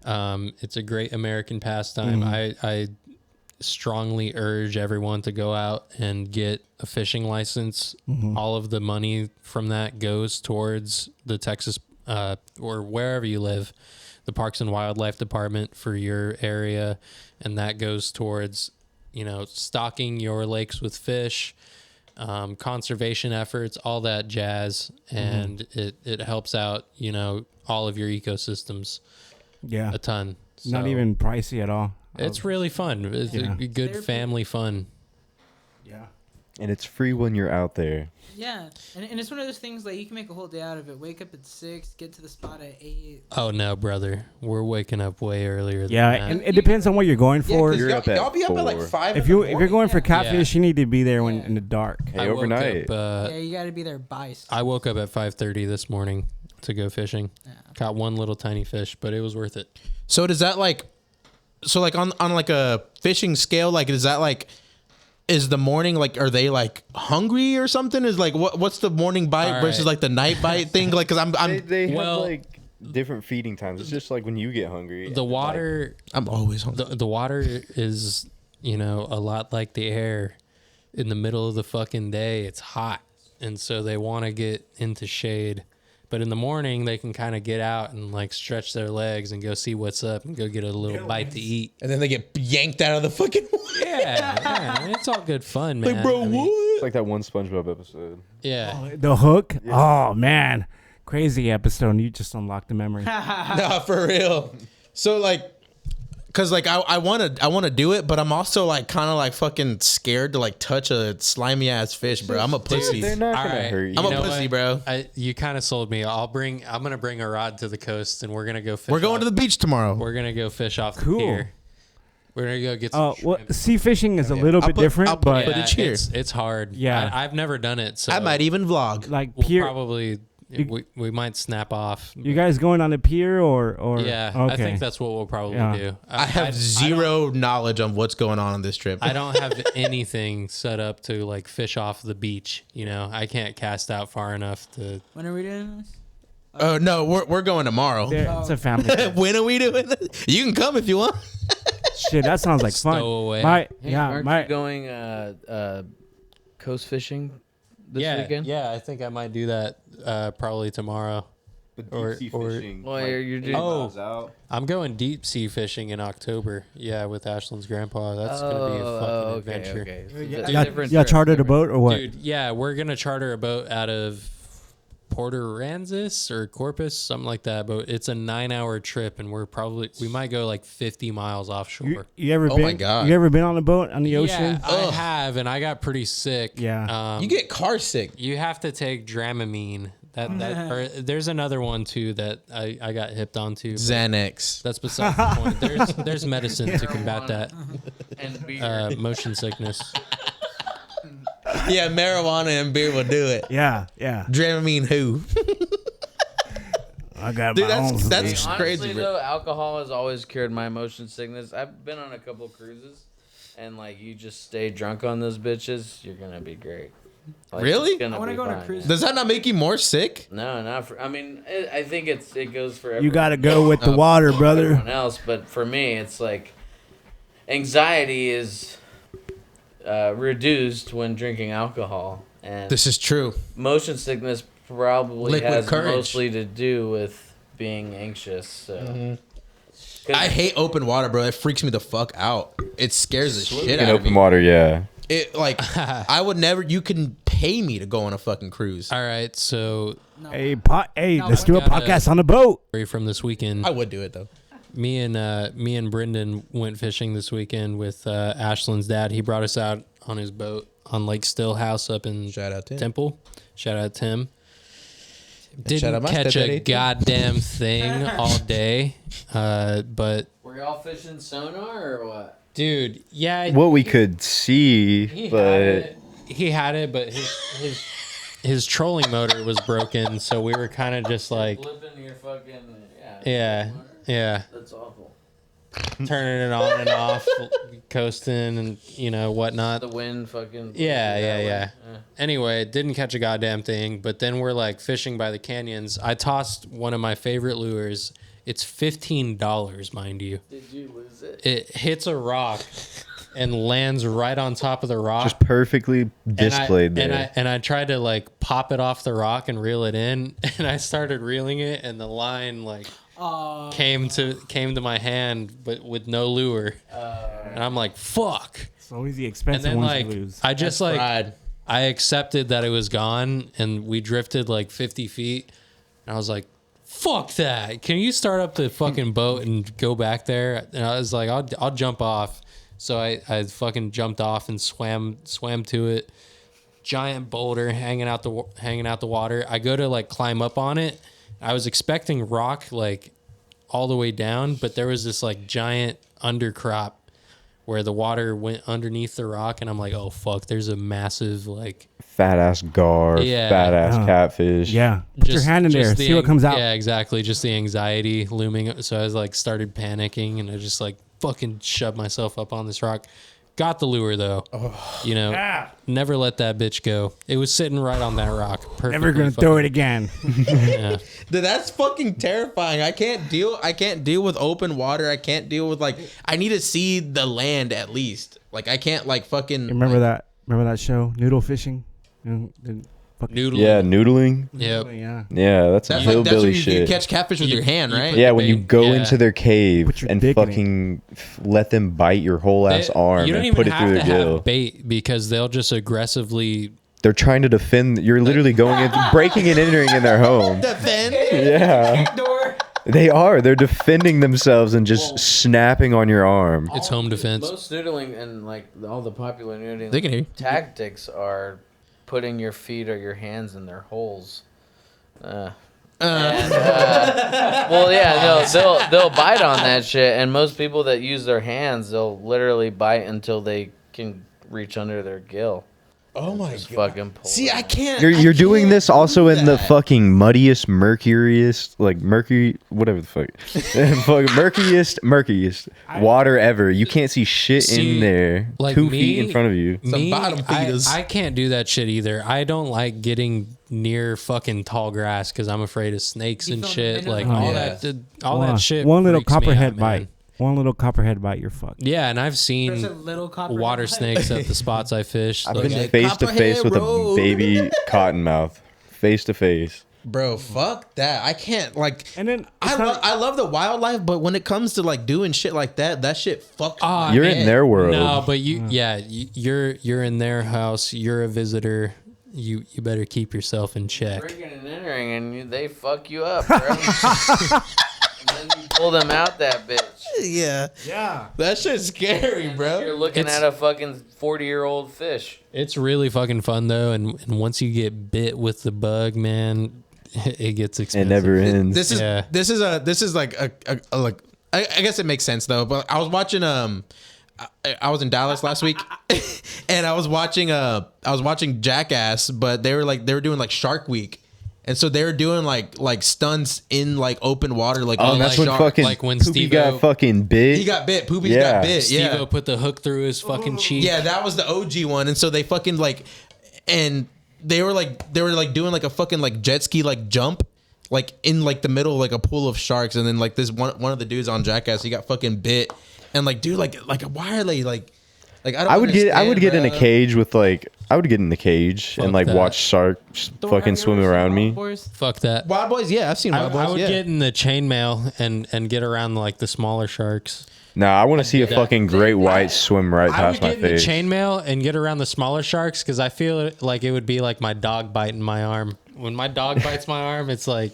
It's a great American pastime. I strongly urge everyone to go out and get a fishing license. All of the money from that goes towards the Texas or wherever you live, the Parks and Wildlife Department for your area. And that goes towards, stocking your lakes with fish, conservation efforts, all that jazz. And it helps out, all of your ecosystems. Yeah. A ton. Not So even pricey at all. it's really fun. It's a good family fun. Yeah. and it's free when you're out there. Yeah, and it's one of those things like you can make a whole day out of it. Wake up at 6, get to the spot at 8. Oh no, brother, we're waking up way earlier. Yeah, than that. and it depends on what you're going for. You're up at y'all be up at like 4. 5. If you're going for catfish, you need to be there when in the dark. Hey, I woke overnight. up, Yeah, you got to be there by 6. I woke up at 5:30 this morning to go fishing. Yeah. Caught one little tiny fish, but it was worth it. So does that like on like a fishing scale, like is that like, is the morning like, are they like hungry or something? Is like what's the morning bite All versus right. like the night bite thing? Like, cause I'm They have Well- like different feeding times. It's just like when you get hungry. The water, I'm always hungry. the water is, a lot like the air. In the middle of the fucking day, it's hot, and so they want to get into shade. But in the morning, they can kind of get out and like stretch their legs and go see what's up and go get a little bite to eat. And then they get yanked out of the fucking. Yeah, it's all good fun, man. Like, bro, I mean, It's like that one SpongeBob episode. Yeah. The hook. Oh man, crazy episode. You just unlocked the memory. Nah, for real. So like, cause like I wanna do it, but I'm also like kind of like fucking scared to like touch a slimy ass fish, bro. I'm a pussy. They're not All gonna right. hurt you. I'm You a know pussy, what? bro. You kind of sold me. I'm gonna bring a rod to the coast, and we're gonna go fish. We're going to the beach tomorrow. We're gonna go fish off the Cool. pier. We're gonna go get some Well, shrimp. sea fishing is a little bit different, I'll put but footage here. It's hard. Yeah. I've never done it, so I might even vlog. like we'll pier. probably we might snap off. You guys going on the pier or Yeah, Okay. I think that's what we'll probably Yeah. do. I have zero knowledge on what's going on this trip. I don't have anything set up to like fish off the beach. I can't cast out far enough to. When are we doing this? Oh no, we're going tomorrow. Yeah, it's a family. trip. When are we doing this? You can come if you want. Shit, that sounds like fun. Stowaway. Aren't you going coast fishing this weekend? Yeah, I think I might do that probably tomorrow. Or- Well, you're doing. Oh, I'm going deep sea fishing in October. Yeah, with Ashland's grandpa. That's gonna be a fucking adventure. Okay. Yeah, chartered a boat or what? Dude, yeah, we're gonna charter a boat out of Port Aransas or Corpus, something like that. But it's a 9-hour trip, and we might go like 50 miles offshore. You ever Oh been? my God. You ever been on a boat on the ocean? Yeah, I have, and I got pretty sick. Yeah. You get car sick. You have to take Dramamine. Or there's another one too that I got hipped onto. but Xanax. That's beside the point. There's medicine to combat that And beer. motion sickness. Yeah, marijuana and beer will do it. Yeah. Dramamine who? I got Dude, my own. that's Honestly, crazy, bro. though, alcohol has always cured my motion sickness. I've been on a couple cruises, and like you just stay drunk on those bitches, you're gonna be great. Like, Really? it's gonna I wanna be go on a fine, cruise. yeah. Does that not make you more sick? No, not for. I mean, I think it goes for everyone. You got to go with the water, brother. Everyone else, but for me, it's like anxiety is reduced when drinking alcohol, and This is true. motion sickness probably Liquid has courage. mostly to do with being anxious. So. 'Cause I hate open water, bro. It freaks me the fuck out. It scares the shit In out of open me. water, yeah. It like I would never. You can pay me to go on a fucking cruise. All right, so Hey, No, let's do a gotta- podcast on the boat. story from this weekend. I would do it though. Me and Brendan went fishing this weekend with Ashland's dad. He brought us out on his boat on Lake Stillhouse up in Shout out Tim. Temple. Shout out Tim. shout Didn't out my catch stepdaddy, a too. goddamn thing all day, but Were y'all fishing sonar or what? dude, yeah, What we could see, he but had it, but his trolling motor was broken, so we were kind of just like, Flipping your fucking yeah, That's awful. turning it on and off, coasting and whatnot. The wind fucking. Yeah. Anyway, didn't catch a goddamn thing, but then we're like fishing by the canyons. I tossed one of my favorite lures. It's $15, mind you. Did you lose it? It hits a rock and lands right on top of the rock. just perfectly displayed there. And I tried to like pop it off the rock and reel it in, and I started reeling it, and the line like came to my hand, but with no lure. And I'm like, fuck. It's always the And expensive then ones like to lose. I just That's like fried. I accepted that it was gone, and we drifted like 50 feet, and I was like, fuck that, can you start up the fucking boat and go back there? And I was like, I'll jump off. So I fucking jumped off and swam to it. Giant boulder hanging out the water. I go to like climb up on it. I was expecting rock like all the way down, but there was this like giant undercrop where the water went underneath the rock, and I'm like, oh fuck, there's a massive like Fat ass gar, Yeah. fat ass catfish. Yeah, put your hand in there, the see what comes out. Yeah, exactly. Just the anxiety looming. So I was like started panicking, and I just like fucking shoved myself up on this rock. Got the lure though. Never let that bitch go. It was sitting right on that rock. Perfectly Never gonna throw it again. Yeah. Dude, that's fucking terrifying. I can't deal with open water. I can't deal with like I need to see the land at least. Like I can't like fucking Remember that show, Noodle Fishing? Noodle. Yeah, noodling. Yep. Yeah. Yeah, that's That's hillbilly when you shit. catch catfish with your hand, right? Yeah, when you go Yeah. into their cave Put your and dick in it. fucking let them bite your whole ass arm You don't and even put it have through to their gill. have bait because they'll just aggressively. They're trying to defend. You're literally going into breaking and entering in their home. Defend. Yeah, they are. They're defending themselves and just snapping on your arm. It's home defense. Most noodling and like all the popular noodling They can hear you. tactics are putting your feet or your hands in their holes. Well, yeah, they'll bite on that shit, and most people that use their hands, they'll literally bite until they can reach under their gill. Oh my Just god. fucking pull See, it I out. can't. You're doing can't this also do in the that. fucking muddiest, mercuriest, like mercury, whatever the fuck, fucking murkiest water ever. You can't see shit See, in there. like 2 feet in front of you. Some bottom feeders. I can't do that shit either. I don't like getting near fucking tall grass because I'm afraid of snakes and feel the shit. venom? Like Oh, all yeah. that shit. One little freaks me copperhead out, bite. man. One little copperhead bite, you're fucked. Yeah, and I've There's a seen little copperhead water bite. snakes at the spots I fish. I've Like, been face to face with Road. a baby cottonmouth, face to face. Bro, fuck that. I can't like. And then I love the wildlife, but when it comes to like doing shit like that, that shit fucks. Ah, my You're head. in their world. no, but you're in their house. You're a visitor. You better keep yourself in check. Breaking and entering, and they fuck you up, bro. And then you pull them out that bitch. Yeah, that shit's scary, bro. You're looking It's- at a fucking 40-year-old fish. It's really fucking fun though, and once you get bit with the bug, man, it gets It expensive. never ends. This is Yeah. this is like a like. I guess it makes sense though. But I was watching I was in Dallas last week, and I was watching Jackass, but they were doing like Shark Week. And so they were doing like stunts in like open water, like Oh, on that's the when shark. fucking like when Poopy Steve-O- got fucking bit. He got bit. Poopy's Yeah. got bit. Yeah. Steve-O put the hook through his fucking cheek. Yeah, that was the OG one. And so they fucking like, and they were like doing like a fucking like jet ski like jump, like in like the middle of like a pool of sharks. And then like this one of the dudes on Jackass, he got fucking bit. And like, dude, like why are they like Like I don't. I would get in a bro. cage with like I would get in the cage Fuck and like that. watch sharks fucking swimming around me. Fuck that. Wild Boys, yeah, I've seen Wild Boys. I would yeah. get in the chainmail and get around like the smaller sharks. Nah, I want to see a that. fucking great white swim right I past would my get in the face. chainmail and get around the smaller sharks because I feel like it would be like my dog biting my arm. When my dog bites my arm, it's like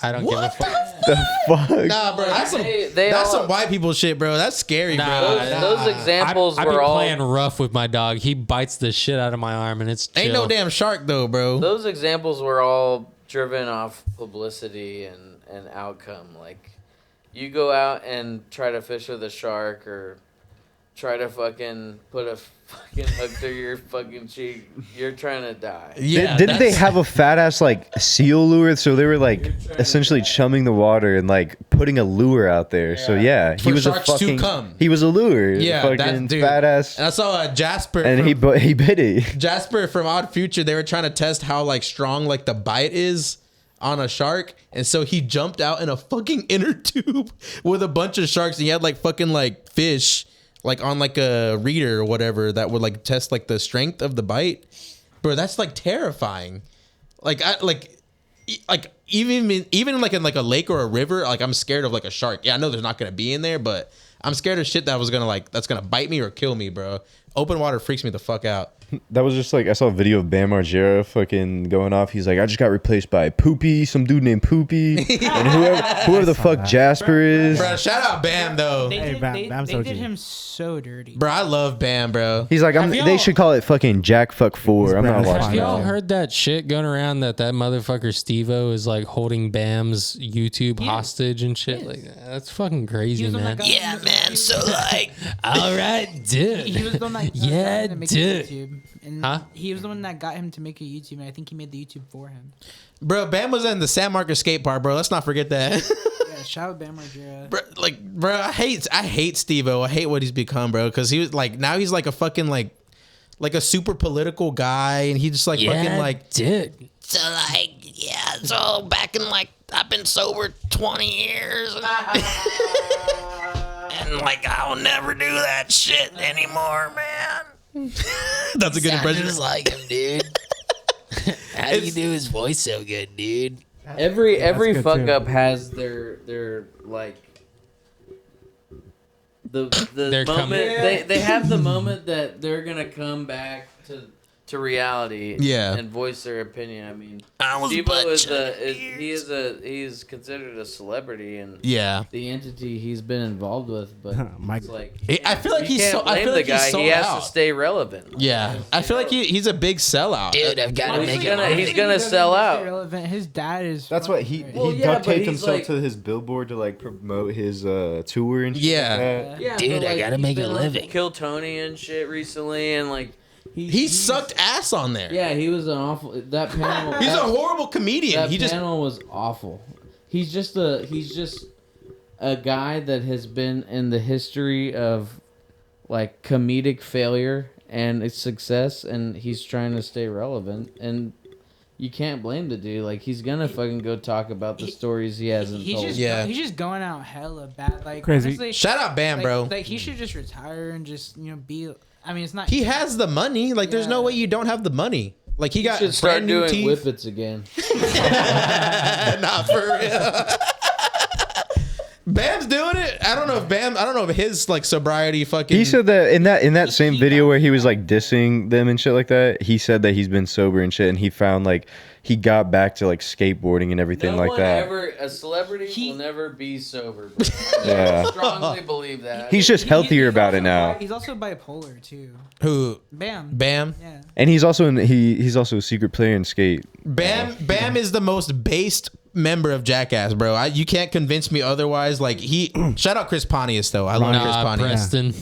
I don't give a fuck. The fuck? Nah, bro, that's some white people shit, bro. That's scary, Nah, bro. Those examples I were be all. playing rough with my dog. He bites the shit out of my arm, and it's Ain't chill. no damn shark though, bro. Those examples were all driven off publicity and outcome. Like, you go out and try to fish with a shark or try to fucking put a fucking hook through your fucking cheek, you're trying to die. Yeah, Didn't they have a fat ass like seal lure? So they were like essentially chumming the water and like putting a lure out there. So yeah, he For was a sharks to fucking come. he was a lure. Yeah, fucking that dude. fat ass. And I saw Jasper, And from, he bit it. Jasper from Odd Future. They were trying to test how like strong like the bite is on a shark, and so he jumped out in a fucking inner tube with a bunch of sharks, and he had like fucking like fish like on like a reader or whatever that would like test like the strength of the bite. Bro, that's like terrifying. Like I like even like in like a lake or a river, like I'm scared of like a shark. Yeah, I know there's not gonna be in there, but I'm scared of shit that was gonna like that's gonna bite me or kill me, bro. Open water freaks me the fuck out. That was just like I saw a video of Bam Margera fucking going off. He's like, I just got replaced by Poopy, some dude named Poopy, and whoever the fuck Jasper is. Bro, shout out Bam though. They, Hey, did, Bam- they, Bam's they OG. did him so dirty. Bro, I love Bam, bro. He's like, they should call it fucking Jack Fuck 4. I'm not Bam's watching Have fine. y'all that. heard that shit going around that motherfucker Steve-O is like holding Bam's YouTube hostage and shit like that? That's fucking crazy, He was the one man. that got him to- All right, dude. He was the one that got Yeah, him to make dude. a YouTube. And Huh? he was the one that got him to make a YouTube, and I think he made the YouTube for him. Bro, Bam was in the San Marcos skate park, bro. Let's not forget that. Yeah, shout out Bam Margera. bro, I hate Steve-O. I hate what he's become, bro. Because he was like, now he's like a fucking like a super political guy, and he just like fucking like. dude. So like, yeah, so back in like, I've been sober 20 years and like, I'll never do that shit anymore, man. That's a good impression. Just like him, dude. How do you do his voice so good, dude? Every good fuck too. up has their like the They're moment coming. they have the moment that they're gonna come back to reality, Yeah. and voice their opinion. I mean, I was Steve-O butt he's considered a celebrity and Yeah. the entity he's been involved with, but Mike- it's like I feel like you he's can't so. I blame feel the like guy. he's sold He has out. to stay relevant. Yeah, I feel like he's a big sellout. Dude, I've got to He's make gonna- it. he's gonna sell out. Irrelevant. His dad is. That's what he fucking Well, he yeah, duct but taped he's himself like- to his billboard to like promote his tour and shit Yeah. like that. Yeah, Dude, but, I gotta he's make a been on living. Kill Tony and shit recently, and like He sucked ass on there. Yeah, he was an awful. That panel. He's a horrible comedian. That He just panel was awful. He's just a guy that has been in the history of like comedic failure and its success, and he's trying to stay relevant. And you can't blame the dude. Like he's gonna fucking go talk about the stories he hasn't He's told. just Yeah. he's just going out hella bad. Like Crazy. honestly, shout out Bam, like, bro. Like he should just retire and just be. I mean, it's not. He has the money. Like, there's no Yeah. way you don't have the money. Like, he got Should start brand new doing teeth. whippets again. Nah, for real. Bam's doing it. I don't know if his like sobriety fucking. He said that in that same video where he was like dissing them and shit like that. He said that he's been sober and shit, and he found like he got back to like skateboarding and everything No like one that. a celebrity will never be sober. Yeah. I strongly believe that. He's just healthier he's about also it now. He's also bipolar too. Who? Bam. Bam. Yeah. And he's also he's also a secret player in skate. Bam is the most based member of Jackass, bro. You can't convince me otherwise. Like shout out Chris Pontius though. I love Chris Nah, Pontius. Preston.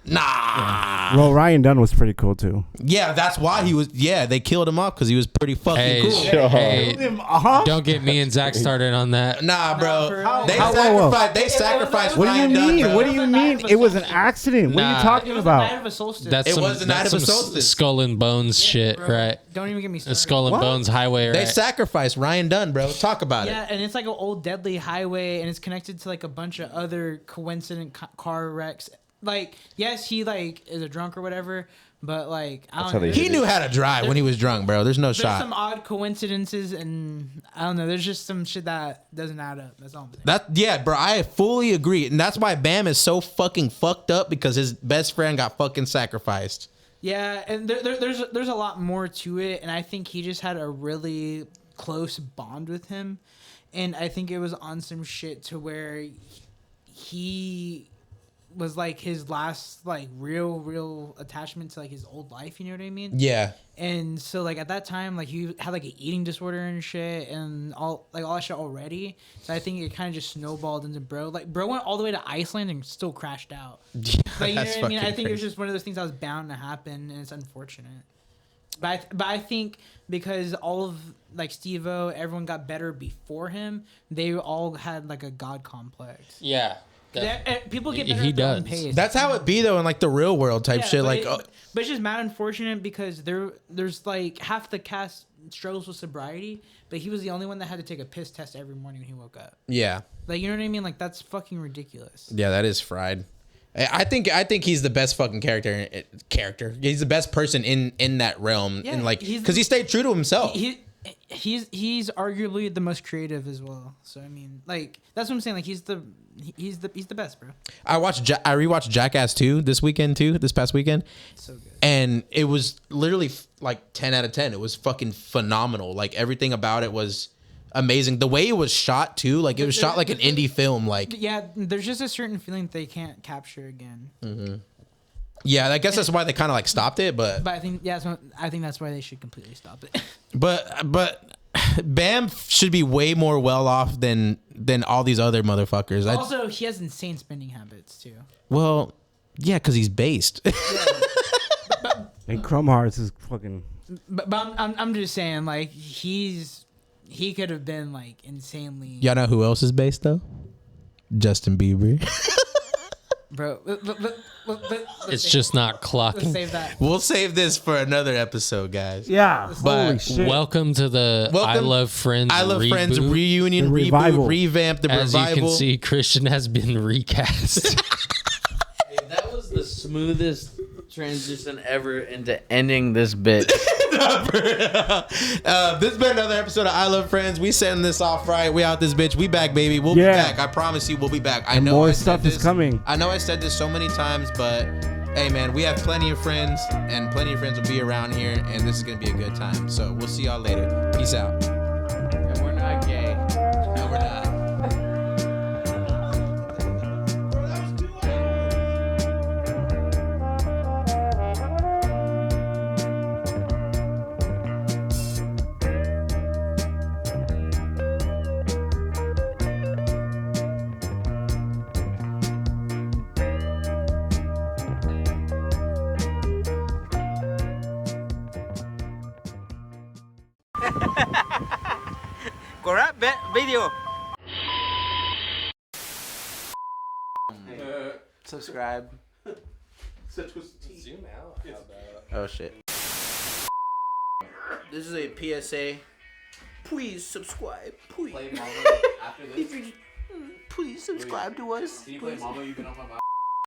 Nah. Well, Ryan Dunn was pretty cool too. Yeah, that's why he was. Yeah, they killed him off because he was pretty fucking Hey, cool. hey, Uh-huh. don't get me and Zach started on that. Nah, bro. for- They How- sacrificed. They sacrificed. What do you Ryan Dunn, mean? bro. What do you mean? It was an accident. What are you Nah. talking It was the night about? of a solstice. That's It some, was the night that's of a some solstice. Skull and Bones shit, Bro, right? Don't even get me A started. Skull and What? Bones highway, They right? sacrificed Ryan Dunn, bro. Talk about Yeah, it. and it's like an old deadly highway, and it's connected to like a bunch of other coincident car wrecks like, yes, he like is a drunk or whatever, but like I That's don't how know. they He knew how to drive when he was drunk, bro. There's no There's shot. some odd coincidences, and I don't know. There's just some shit that doesn't add up. That's all I'm saying. Yeah, bro, I fully agree. And that's why Bam is so fucking fucked up, because his best friend got fucking sacrificed. Yeah, and there's a lot more to it, and I think he just had a really close bond with him, and I think it was on some shit to where he was like his last like real attachment to like his old life. You know what I mean? Yeah. And so like at that time, like he had like an eating disorder and shit, and all that shit already. So I think it kind of just snowballed into bro. Like bro went all the way to Iceland and still crashed out. Like, you know what I mean? I think it was just one of those things that was bound to happen, and it's unfortunate. But I think because all of like Steve-O, everyone got better before him, they all had like a god complex. Yeah. People get better He at their own does. pace. That's how it be, though, in like the real world type shit. Like, but it's just mad unfortunate because there's like half the cast struggles with sobriety, but he was the only one that had to take a piss test every morning when he woke up. yeah. Like, you know what I mean? Like, that's fucking ridiculous. Yeah, that is fried. I think he's the best fucking character. He's the best person in that realm. Yeah, and like, because he stayed true to himself. He's arguably the most creative as well. So I mean, like that's what I'm saying. Like he's the best, bro. I rewatched Jackass 2 this past weekend. So good. And it was literally like 10 out of 10. It was fucking phenomenal. Like everything about it was amazing. The way it was shot too, like it was shot like an indie film. Like yeah, there's just a certain feeling that they can't capture again. Mm-hmm. Yeah, I guess that's why they kind of like stopped it. But I think that's why they should completely stop it. But Bam should be way more well off than all these other motherfuckers. Also, he has insane spending habits too. Well, yeah, because he's based. And Chrome Hearts is fucking. But I'm just saying, like he could have been like insanely. Y'all know who else is based though? Justin Bieber. Bro, it's just not clocking. Let's save that. We'll save this for another episode, guys. Yeah, but holy shit. Welcome to the I Love Friends Friends reunion, the revival. reboot, revamp, the As revival. you can see, Christian has been recast. Hey, that was the smoothest transition ever into ending this bit. This has been another episode of I Love Friends. We setting this off right. We out this bitch. We back, baby. We'll be back. I promise you, we'll be back. I know more stuff is coming. I know I said this so many times, but hey, man, we have plenty of friends, and plenty of friends will be around here, and this is gonna be a good time. So we'll see y'all later. Peace out. And we're not gay. No, we're not. Correct video. Subscribe. Zoom out. Oh shit. This is a PSA. Please subscribe. Please. Play Mama after this. Please subscribe to us. Can you play Mama? You've been on my mind.